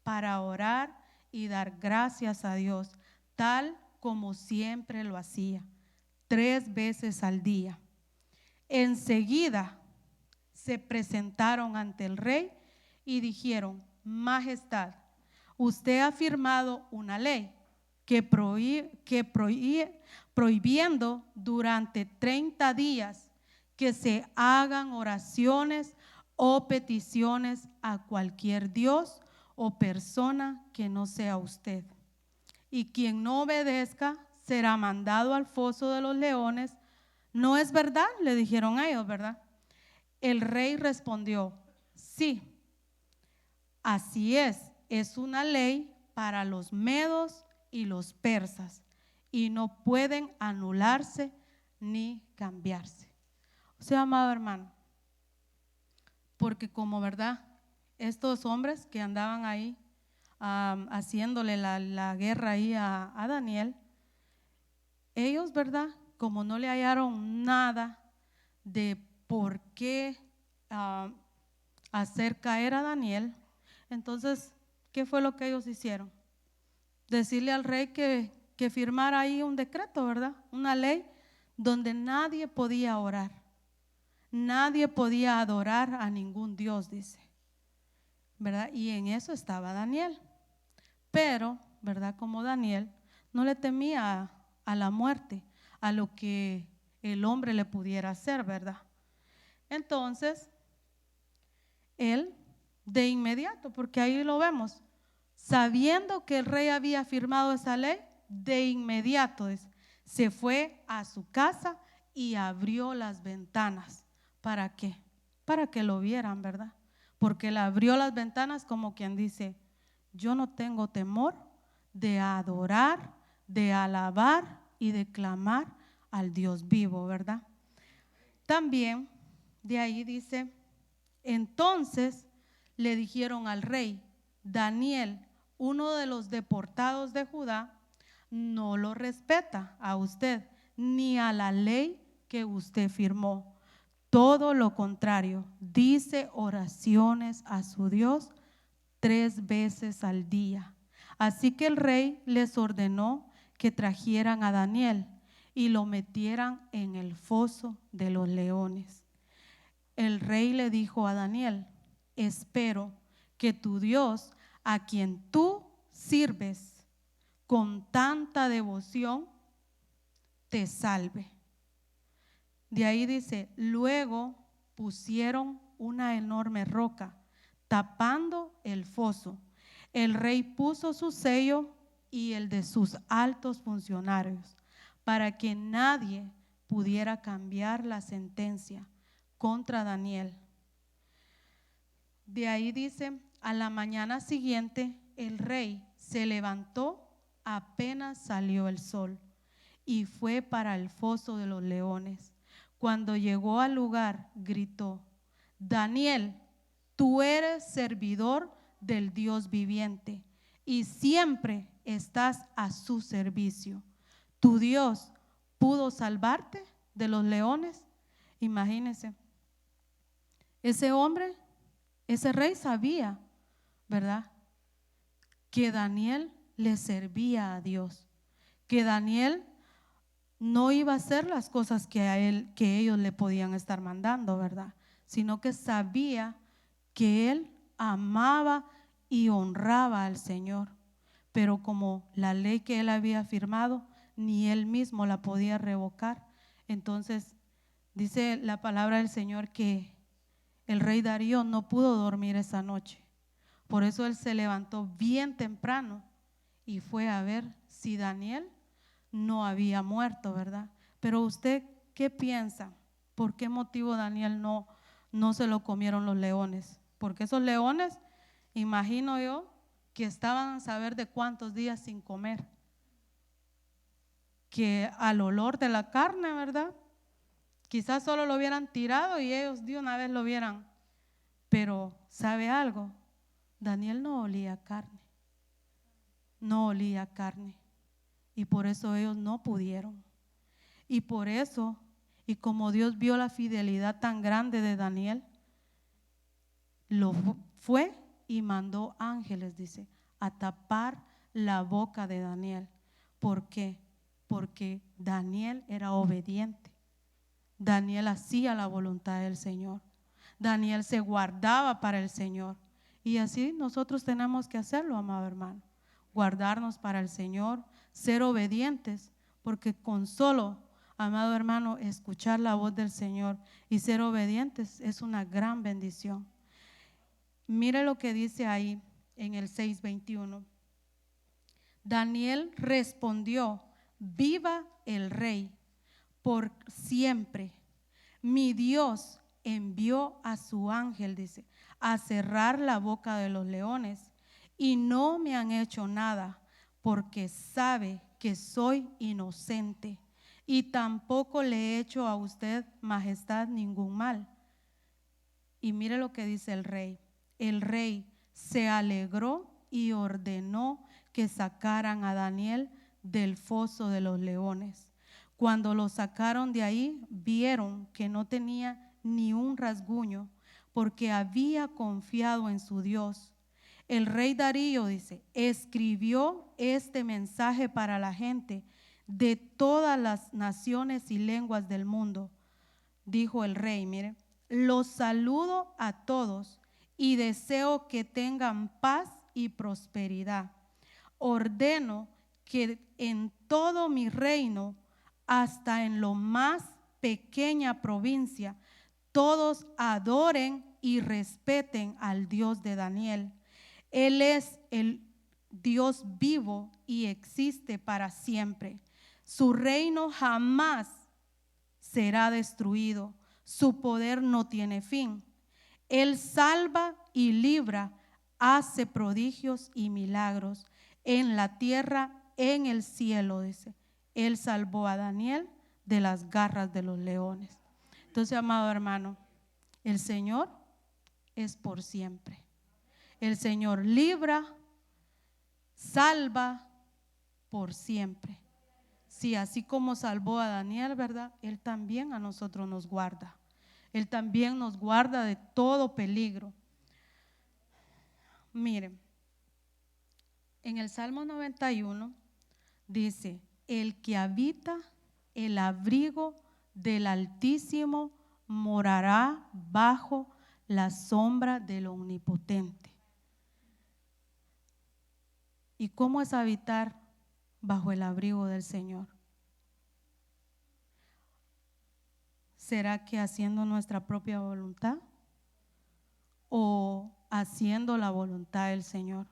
Speaker 1: para orar y dar gracias a Dios, tal como siempre lo hacía, 3 veces al día. Enseguida se presentaron ante el rey y dijeron, Majestad, usted ha firmado una ley prohibiendo durante 30 días que se hagan oraciones o peticiones a cualquier Dios o persona que no sea usted. Y quien no obedezca será mandado al foso de los leones. ¿No es verdad?, le dijeron a ellos, ¿verdad? El rey respondió, sí, así es una ley para los medos y los persas, y no pueden anularse ni cambiarse. O sea, amado hermano, porque como verdad, estos hombres que andaban ahí haciéndole la guerra ahí a Daniel, ellos, ¿verdad? Como no le hallaron nada de por qué hacer caer a Daniel, entonces, ¿qué fue lo que ellos hicieron? Decirle al rey que firmara ahí un decreto, ¿verdad? Una ley donde nadie podía orar, nadie podía adorar a ningún Dios, dice, ¿verdad? Y en eso estaba Daniel. Pero, ¿verdad? Como Daniel no le temía a la muerte, a lo que el hombre le pudiera hacer, ¿verdad? Entonces, él de inmediato, porque ahí lo vemos, sabiendo que el rey había firmado esa ley, de inmediato se fue a su casa y abrió las ventanas. ¿Para qué? Para que lo vieran, ¿verdad? Porque él abrió las ventanas como quien dice, yo no tengo temor de adorar, de alabar y de clamar al Dios vivo, ¿verdad? También de ahí dice, entonces le dijeron al rey, Daniel, uno de los deportados de Judá, no lo respeta a usted ni a la ley que usted firmó. Todo lo contrario, dice oraciones a su Dios 3 veces al día. Así que el rey les ordenó que trajeran a Daniel y lo metieran en el foso de los leones. El rey le dijo a Daniel, espero que tu Dios, a quien tú sirves con tanta devoción, te salve. De ahí dice, luego pusieron una enorme roca tapando el foso. El rey puso su sello y el de sus altos funcionarios para que nadie pudiera cambiar la sentencia contra Daniel. De ahí dice, a la mañana siguiente el rey se levantó apenas salió el sol y fue para el foso de los leones. Cuando llegó al lugar, gritó, Daniel, tú eres servidor del Dios viviente y siempre estás a su servicio. ¿Tu Dios pudo salvarte de los leones? Imagínense, ese hombre, ese rey sabía, ¿verdad?, que Daniel le servía a Dios, que Daniel no iba a hacer las cosas que ellos le podían estar mandando, ¿verdad?, sino que sabía que él amaba y honraba al Señor. Pero como la ley que él había firmado, ni él mismo la podía revocar, entonces dice la palabra del Señor que el rey Darío no pudo dormir esa noche. Por eso él se levantó bien temprano y fue a ver si Daniel no había muerto, ¿verdad? Pero usted, ¿qué piensa? ¿Por qué motivo Daniel no se lo comieron los leones? Porque esos leones, imagino yo, que estaban a saber de cuántos días sin comer, que al olor de la carne, ¿verdad?, quizás solo lo hubieran tirado y ellos de una vez lo vieran. Pero ¿sabe algo? Daniel no olía carne, no olía carne, y por eso ellos no pudieron. Y por eso, y como Dios vio la fidelidad tan grande de Daniel, lo fue y mandó ángeles, dice, a tapar la boca de Daniel. ¿Por qué? Porque Daniel era obediente. Daniel hacía la voluntad del Señor. Daniel se guardaba para el Señor. Y así nosotros tenemos que hacerlo, amado hermano. Guardarnos para el Señor, ser obedientes, porque con solo, amado hermano, escuchar la voz del Señor y ser obedientes es una gran bendición. Mire lo que dice ahí en el 6:21. Daniel respondió, viva el rey por siempre. Mi Dios envió a su ángel, dice, a cerrar la boca de los leones y no me han hecho nada porque sabe que soy inocente y tampoco le he hecho a usted, majestad, ningún mal. Y mire lo que dice el rey. El rey se alegró y ordenó que sacaran a Daniel del foso de los leones. Cuando lo sacaron de ahí, vieron que no tenía ni un rasguño, porque había confiado en su Dios. El rey Darío, dice, escribió este mensaje para la gente de todas las naciones y lenguas del mundo. Dijo el rey, mire, los saludo a todos y deseo que tengan paz y prosperidad. Ordeno que en todo mi reino, hasta en lo más pequeña provincia, todos adoren y respeten al Dios de Daniel. Él es el Dios vivo y existe para siempre. Su reino jamás será destruido. Su poder no tiene fin. Él salva y libra, hace prodigios y milagros en la tierra, en el cielo, dice. Él salvó a Daniel de las garras de los leones. Entonces, amado hermano, el Señor es por siempre. El Señor libra, salva por siempre. Sí, así como salvó a Daniel, ¿verdad? Él también a nosotros nos guarda. Él también nos guarda de todo peligro. Miren, en el Salmo 91 dice: el que habita el abrigo del Altísimo morará bajo la sombra del Omnipotente. ¿Y cómo es habitar bajo el abrigo del Señor? ¿Será que haciendo nuestra propia voluntad o haciendo la voluntad del Señor?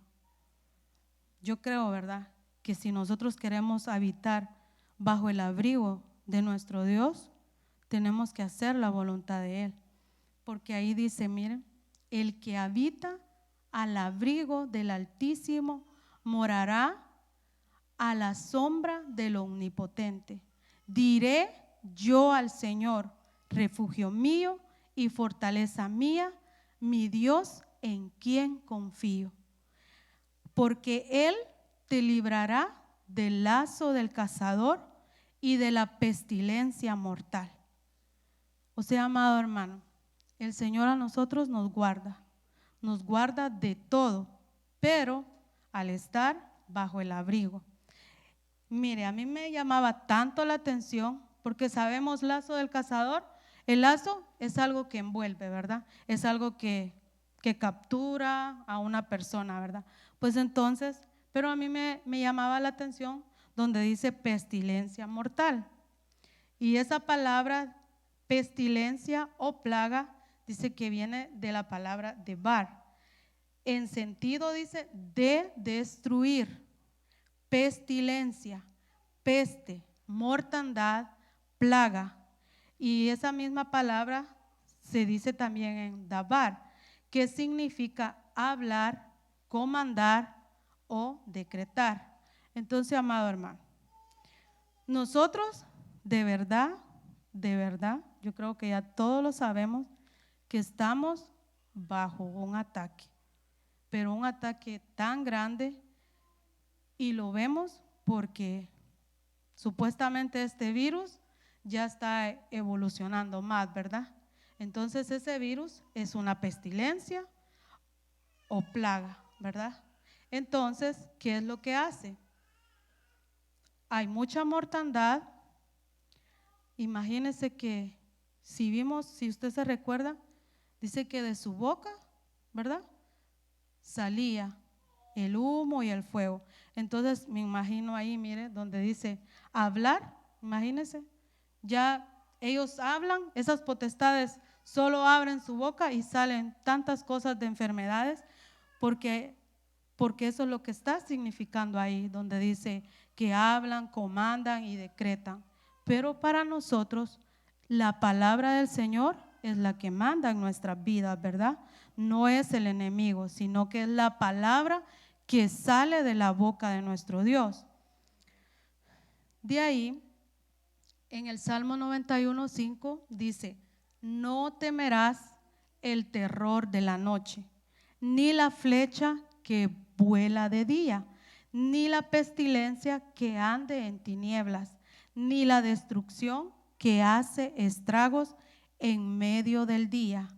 Speaker 1: Yo creo, ¿verdad?, que si nosotros queremos habitar bajo el abrigo de nuestro Dios, tenemos que hacer la voluntad de Él. Porque ahí dice, miren, el que habita al abrigo del Altísimo morará a la sombra del Omnipotente. Diré yo al Señor, refugio mío y fortaleza mía, mi Dios en quien confío. Porque Él te librará del lazo del cazador y de la pestilencia mortal. O sea, amado hermano, el Señor a nosotros nos guarda de todo, pero al estar bajo el abrigo. Mire, a mí me llamaba tanto la atención porque sabemos lazo del cazador. El lazo es algo que envuelve, ¿verdad? Es algo que captura a una persona, ¿verdad? Pues entonces, pero a mí me llamaba la atención donde dice pestilencia mortal. Y esa palabra pestilencia o plaga dice que viene de la palabra devar. En sentido dice de destruir. Pestilencia, peste, mortandad, plaga. Y esa misma palabra se dice también en dabar, que significa hablar, comandar o decretar. Entonces, amado hermano, nosotros de verdad, yo creo que ya todos lo sabemos, que estamos bajo un ataque, pero un ataque tan grande. Y lo vemos porque supuestamente este virus ya está evolucionando más, ¿verdad? Entonces ese virus es una pestilencia o plaga, ¿verdad? Entonces, ¿qué es lo que hace? Hay mucha mortandad. Imagínense que si usted se recuerda, dice que de su boca, ¿verdad?, salía el humo y el fuego. Entonces me imagino ahí, mire, donde dice hablar, imagínense, ya ellos hablan, esas potestades solo abren su boca y salen tantas cosas de enfermedades, porque eso es lo que está significando ahí, donde dice que hablan, comandan y decretan. Pero para nosotros, la palabra del Señor es la que manda en nuestras vidas, ¿verdad? No es el enemigo, sino que es la palabra que sale de la boca de nuestro Dios. De ahí, en el Salmo 91:5 dice: no temerás el terror de la noche, ni la flecha que vuela de día, ni la pestilencia que ande en tinieblas, ni la destrucción que hace estragos en medio del día.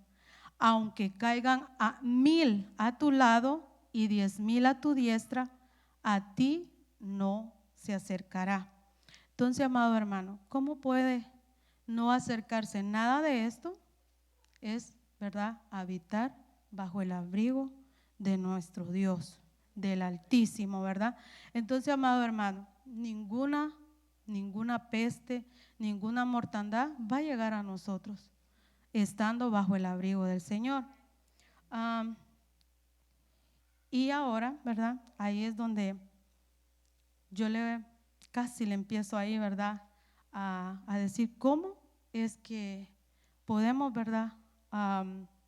Speaker 1: Aunque caigan 1000 a tu lado y 10,000 a tu diestra, a ti no se acercará. Entonces, amado hermano, ¿cómo puede no acercarse nada de esto? Es, ¿verdad?, habitar bajo el abrigo de nuestro Dios, del Altísimo, ¿verdad? Entonces, amado hermano, ninguna peste, ninguna mortandad va a llegar a nosotros. estando bajo el abrigo del Señor. Y ahora, ¿verdad? Ahí es donde yo casi le empiezo ahí, ¿verdad? A decir cómo es que podemos, ¿verdad?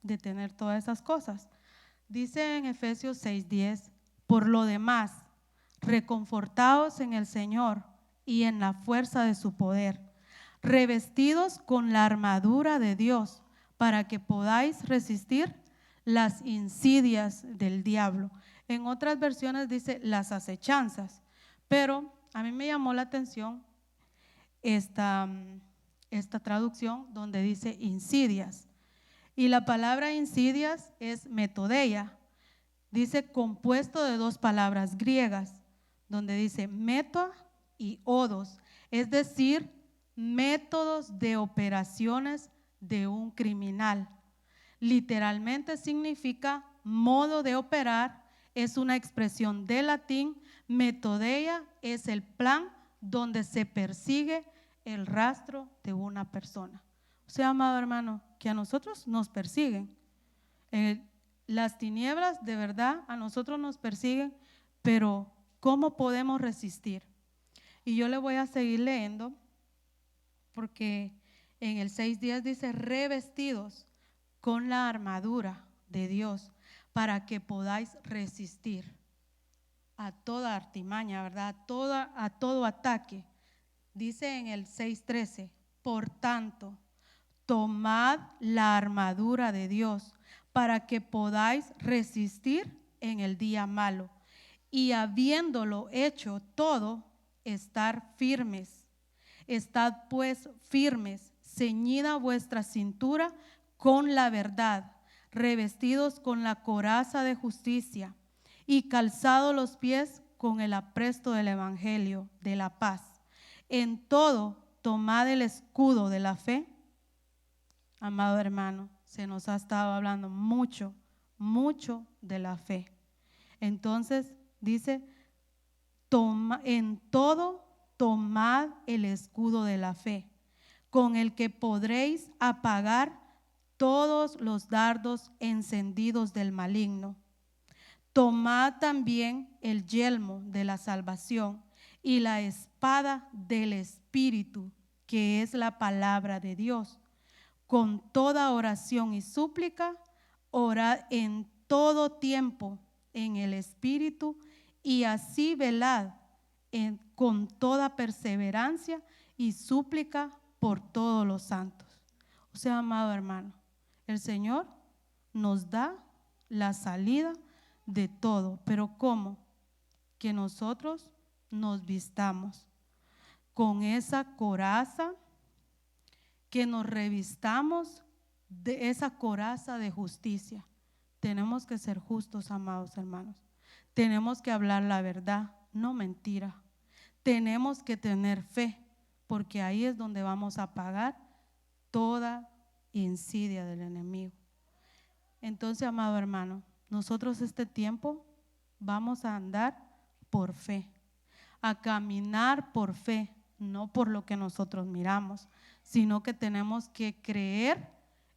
Speaker 1: Detener todas esas cosas. Dice en Efesios 6:10, por lo demás, reconfortaos en el Señor y en la fuerza de su poder, revestidos con la armadura de Dios, para que podáis resistir las insidias del diablo. En otras versiones dice las acechanzas, pero a mí me llamó la atención esta traducción donde dice insidias. Y la palabra insidias es metodeia. Dice compuesto de dos palabras griegas, donde dice meta y odos, es decir, métodos de operaciones de un criminal. Literalmente significa modo de operar, es una expresión de latín. Metodeia es el plan donde se persigue el rastro de una persona. O sea, amado hermano, que a nosotros nos persiguen. Las tinieblas de verdad a nosotros nos persiguen, pero ¿cómo podemos resistir? Y yo le voy a seguir leyendo porque en el 6:10 dice revestidos con la armadura de Dios para que podáis resistir a toda artimaña, ¿verdad? A todo ataque. Dice en el 6:13, por tanto, tomad la armadura de Dios para que podáis resistir en el día malo y habiéndolo hecho todo, estar firmes. Estad pues firmes, ceñida vuestra cintura con la verdad, revestidos con la coraza de justicia y calzados los pies con el apresto del evangelio de la paz. En todo, tomad el escudo de la fe. Amado hermano, se nos ha estado hablando mucho de la fe. Entonces dice, en todo tomad el escudo de la fe, con el que podréis apagar todos los dardos encendidos del maligno. Tomad también el yelmo de la salvación y la espada del Espíritu, que es la palabra de Dios. Con toda oración y súplica, orad en todo tiempo en el Espíritu y así velad con toda perseverancia y súplica por todos los santos. O sea, amado hermano, el Señor nos da la salida de todo, pero ¿cómo? Que nosotros nos vistamos con esa coraza, que nos revistamos de esa coraza de justicia. Tenemos que ser justos, amados hermanos. Tenemos que hablar la verdad, no mentira. Tenemos que tener fe, porque ahí es donde vamos a pagar toda insidia del enemigo. Entonces, amado hermano, nosotros este tiempo vamos a andar por fe, a caminar por fe, no por lo que nosotros miramos, sino que tenemos que creer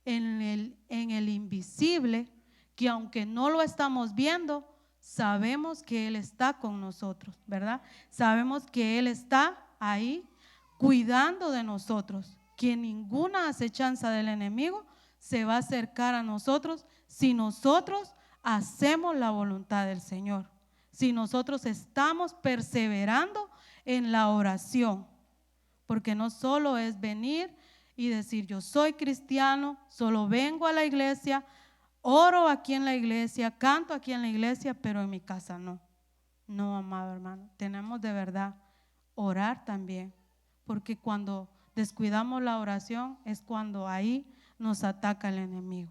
Speaker 1: en el invisible, que aunque no lo estamos viendo, sabemos que Él está con nosotros, ¿verdad? Sabemos que Él está ahí cuidando de nosotros, que ninguna acechanza del enemigo se va a acercar a nosotros si nosotros hacemos la voluntad del Señor, si nosotros estamos perseverando en la oración, porque no solo es venir y decir yo soy cristiano, solo vengo a la iglesia, oro aquí en la iglesia, canto aquí en la iglesia, pero en mi casa no. No, amado hermano, tenemos de verdad orar también, porque cuando descuidamos la oración es cuando ahí nos ataca el enemigo.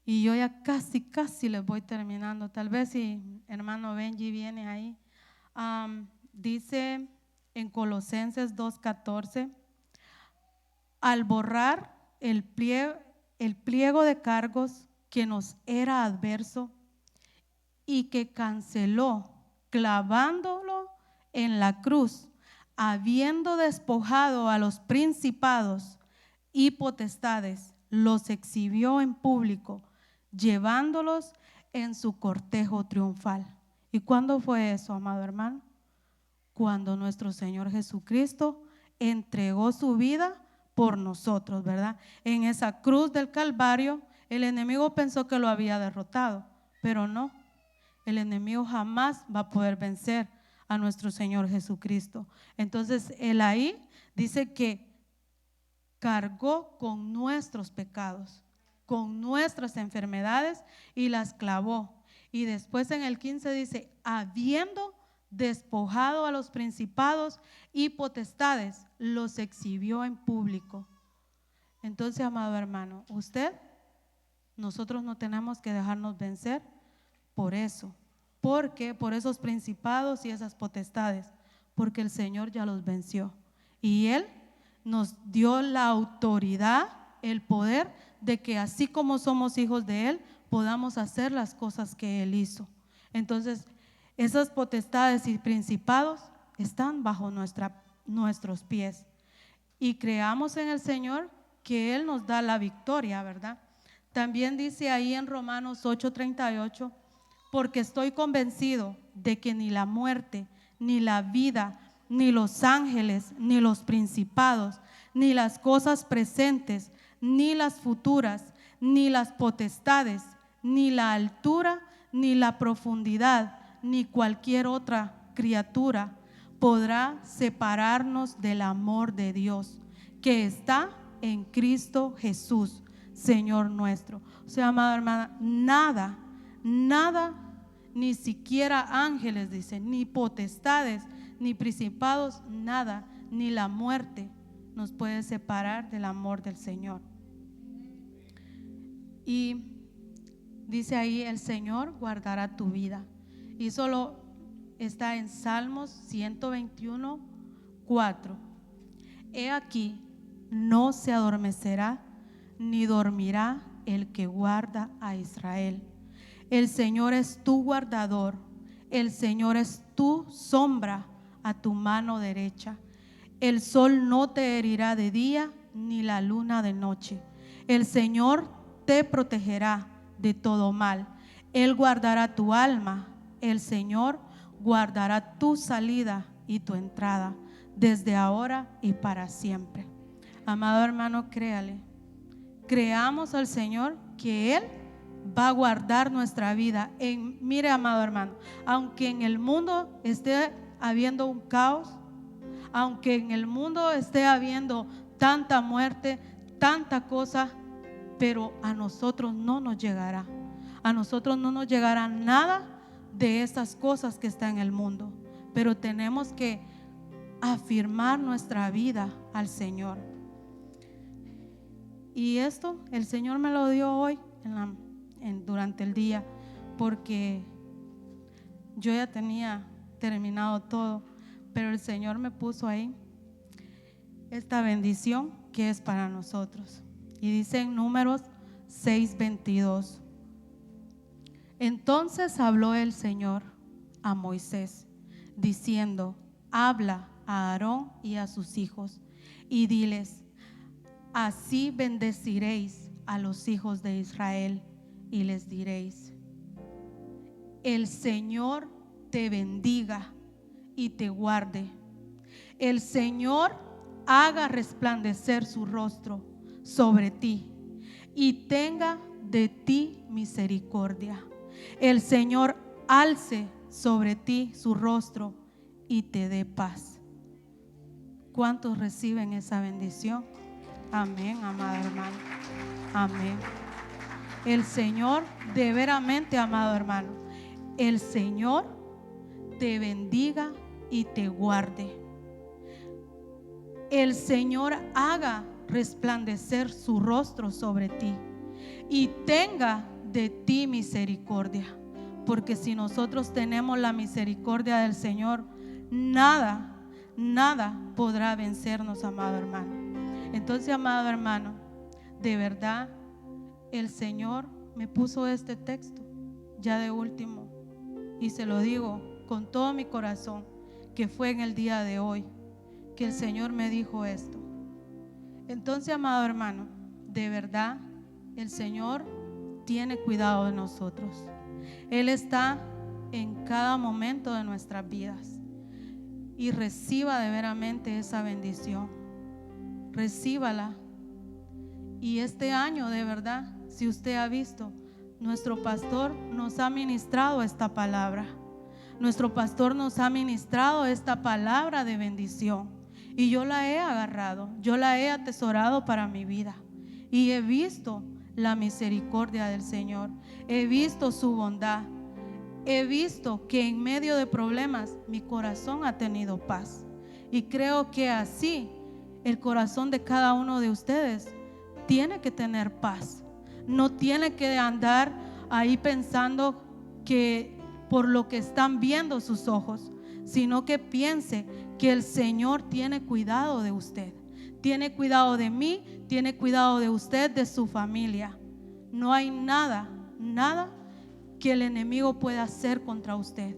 Speaker 1: Y yo ya casi les voy terminando. Tal vez si hermano Benji viene ahí. Dice en Colosenses 2:14, al borrar el pliego de cargos que nos era adverso y que canceló clavándolo en la cruz, habiendo despojado a los principados y potestades los exhibió en público, llevándolos en su cortejo triunfal. ¿Y cuándo fue eso, amado hermano? Cuando nuestro Señor Jesucristo entregó su vida por nosotros, ¿verdad? En esa cruz del Calvario, el enemigo pensó que lo había derrotado, pero no. El enemigo jamás va a poder vencer a nuestro Señor Jesucristo. Entonces, él ahí dice que cargó con nuestros pecados, con nuestras enfermedades y las clavó. Y después en el 15 dice, habiendo despojado a los principados y potestades, los exhibió en público. Entonces, amado hermano, nosotros no tenemos que dejarnos vencer por eso. ¿Por qué? Por esos principados y esas potestades, porque el Señor ya los venció. Y Él nos dio la autoridad, el poder de que así como somos hijos de Él, podamos hacer las cosas que Él hizo. Entonces, esas potestades y principados están bajo nuestros pies. Y creamos en el Señor que Él nos da la victoria, ¿verdad? También dice ahí en Romanos 8:38, porque estoy convencido de que ni la muerte, ni la vida, ni los ángeles, ni los principados, ni las cosas presentes, ni las futuras, ni las potestades, ni la altura, ni la profundidad, ni cualquier otra criatura podrá separarnos del amor de Dios que está en Cristo Jesús, Señor nuestro. O sea, amada hermana, nada, ni siquiera ángeles, dice, ni potestades, ni principados, nada, ni la muerte nos puede separar del amor del Señor. Y dice ahí, el Señor guardará tu vida. Y solo está en Salmos 121:4. He aquí, no se adormecerá ni dormirá el que guarda a Israel. El Señor es tu guardador, el Señor es tu sombra a tu mano derecha. El sol no te herirá de día, ni la luna de noche. El Señor te protegerá de todo mal. Él guardará tu alma. El Señor guardará tu salida y tu entrada, desde ahora y para siempre. Amado hermano, créale. Creamos al Señor que Él va a guardar nuestra vida. Mire, amado hermano, aunque en el mundo esté habiendo un caos, aunque en el mundo esté habiendo tanta muerte, tanta cosa, pero a nosotros no nos llegará. A nosotros no nos llegará nada de esas cosas que están en el mundo, pero tenemos que afirmar nuestra vida al Señor. Y esto el Señor me lo dio hoy durante el día, porque yo ya tenía terminado todo, pero el Señor me puso ahí esta bendición que es para nosotros. Y dice en Números 6:22: entonces habló el Señor a Moisés diciendo: habla a Aarón y a sus hijos y diles: así bendeciréis a los hijos de Israel y les diréis: el Señor te bendiga y te guarde. El Señor haga resplandecer su rostro sobre ti y tenga de ti misericordia. El Señor alce sobre ti su rostro y te dé paz. ¿Cuántos reciben esa bendición? Amén, amado hermano. Amén. El Señor, de veramente, amado hermano, el Señor te bendiga y te guarde. El Señor haga resplandecer su rostro sobre ti y tenga de ti misericordia. Porque si nosotros tenemos la misericordia del Señor, nada podrá vencernos, amado hermano. Entonces, amado hermano, de verdad, el Señor me puso este texto ya de último, y se lo digo con todo mi corazón, que fue en el día de hoy que el Señor me dijo esto. Entonces, amado hermano, de verdad el Señor tiene cuidado de nosotros. Él está en cada momento de nuestras vidas. Y reciba de veramente esa bendición. Recíbala. Y este año, de verdad, si usted ha visto, nuestro pastor nos ha ministrado esta palabra. Nuestro pastor nos ha ministrado esta palabra de bendición. Y yo la he agarrado, yo la he atesorado para mi vida. Y he visto la misericordia del Señor. He visto su bondad. He visto que en medio de problemas mi corazón ha tenido paz. Y creo que así el corazón de cada uno de ustedes tiene que tener paz. No tiene que andar ahí pensando que por lo que están viendo sus ojos, sino que piense que el Señor tiene cuidado de usted. Tiene cuidado de mí, tiene cuidado de usted, de su familia. No hay nada que el enemigo pueda hacer contra usted.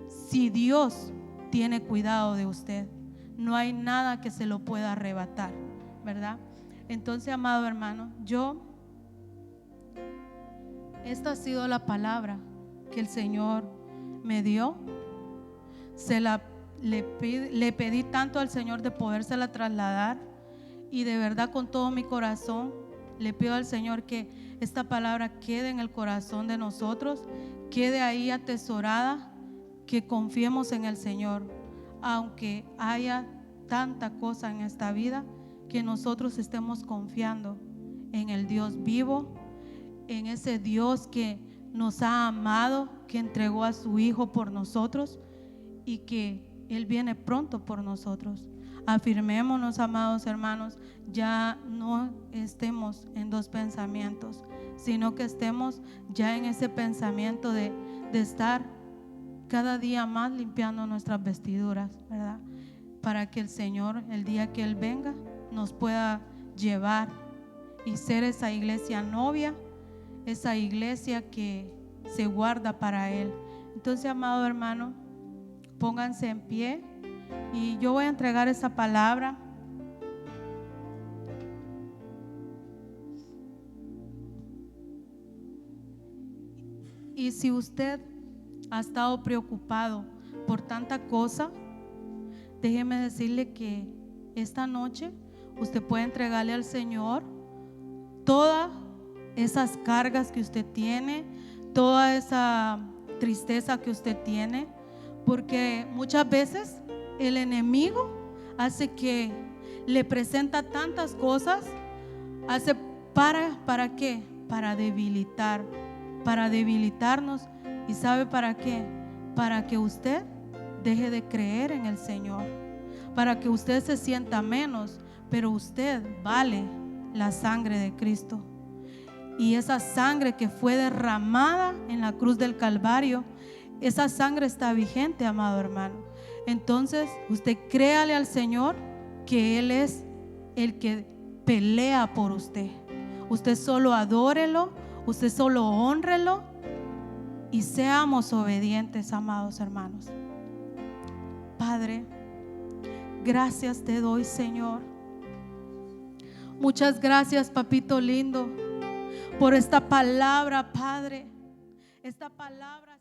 Speaker 1: Si Dios tiene cuidado de usted, no hay nada que se lo pueda arrebatar, ¿verdad? Entonces, amado hermano, esta ha sido la palabra que el Señor me dio. Le pedí tanto al Señor de podérsela trasladar, y de verdad con todo mi corazón le pido al Señor que esta palabra quede en el corazón de nosotros, quede ahí atesorada, que confiemos en el Señor, aunque haya tanta cosa en esta vida, que nosotros estemos confiando en el Dios vivo, en ese Dios que nos ha amado, que entregó a su Hijo por nosotros y que Él viene pronto por nosotros. Afirmémonos, amados hermanos, ya no estemos en dos pensamientos, sino que estemos ya en ese pensamiento de estar cada día más limpiando nuestras vestiduras, ¿verdad? Para que el Señor, el día que Él venga, nos pueda llevar y ser esa iglesia novia, esa iglesia que se guarda para Él. Entonces, amado hermano, pónganse en pie y yo voy a entregar esa palabra. Y si usted ha estado preocupado por tanta cosa, déjeme decirle que esta noche usted puede entregarle al Señor todas esas cargas que usted tiene, toda esa tristeza que usted tiene, porque muchas veces el enemigo hace que le presenta tantas cosas, hace ¿para qué? Para debilitarnos. ¿Y sabe para qué? Para que usted deje de creer en el Señor, para que usted se sienta menos, pero usted vale la sangre de Cristo. Y esa sangre que fue derramada en la cruz del Calvario, esa sangre está vigente, amado hermano. Entonces usted créale al Señor que Él es el que pelea por usted. Usted solo adórelo, usted solo hónrelo y seamos obedientes, amados hermanos. Padre, gracias te doy, Señor. Muchas gracias, papito lindo, por esta palabra, Padre. Esta palabra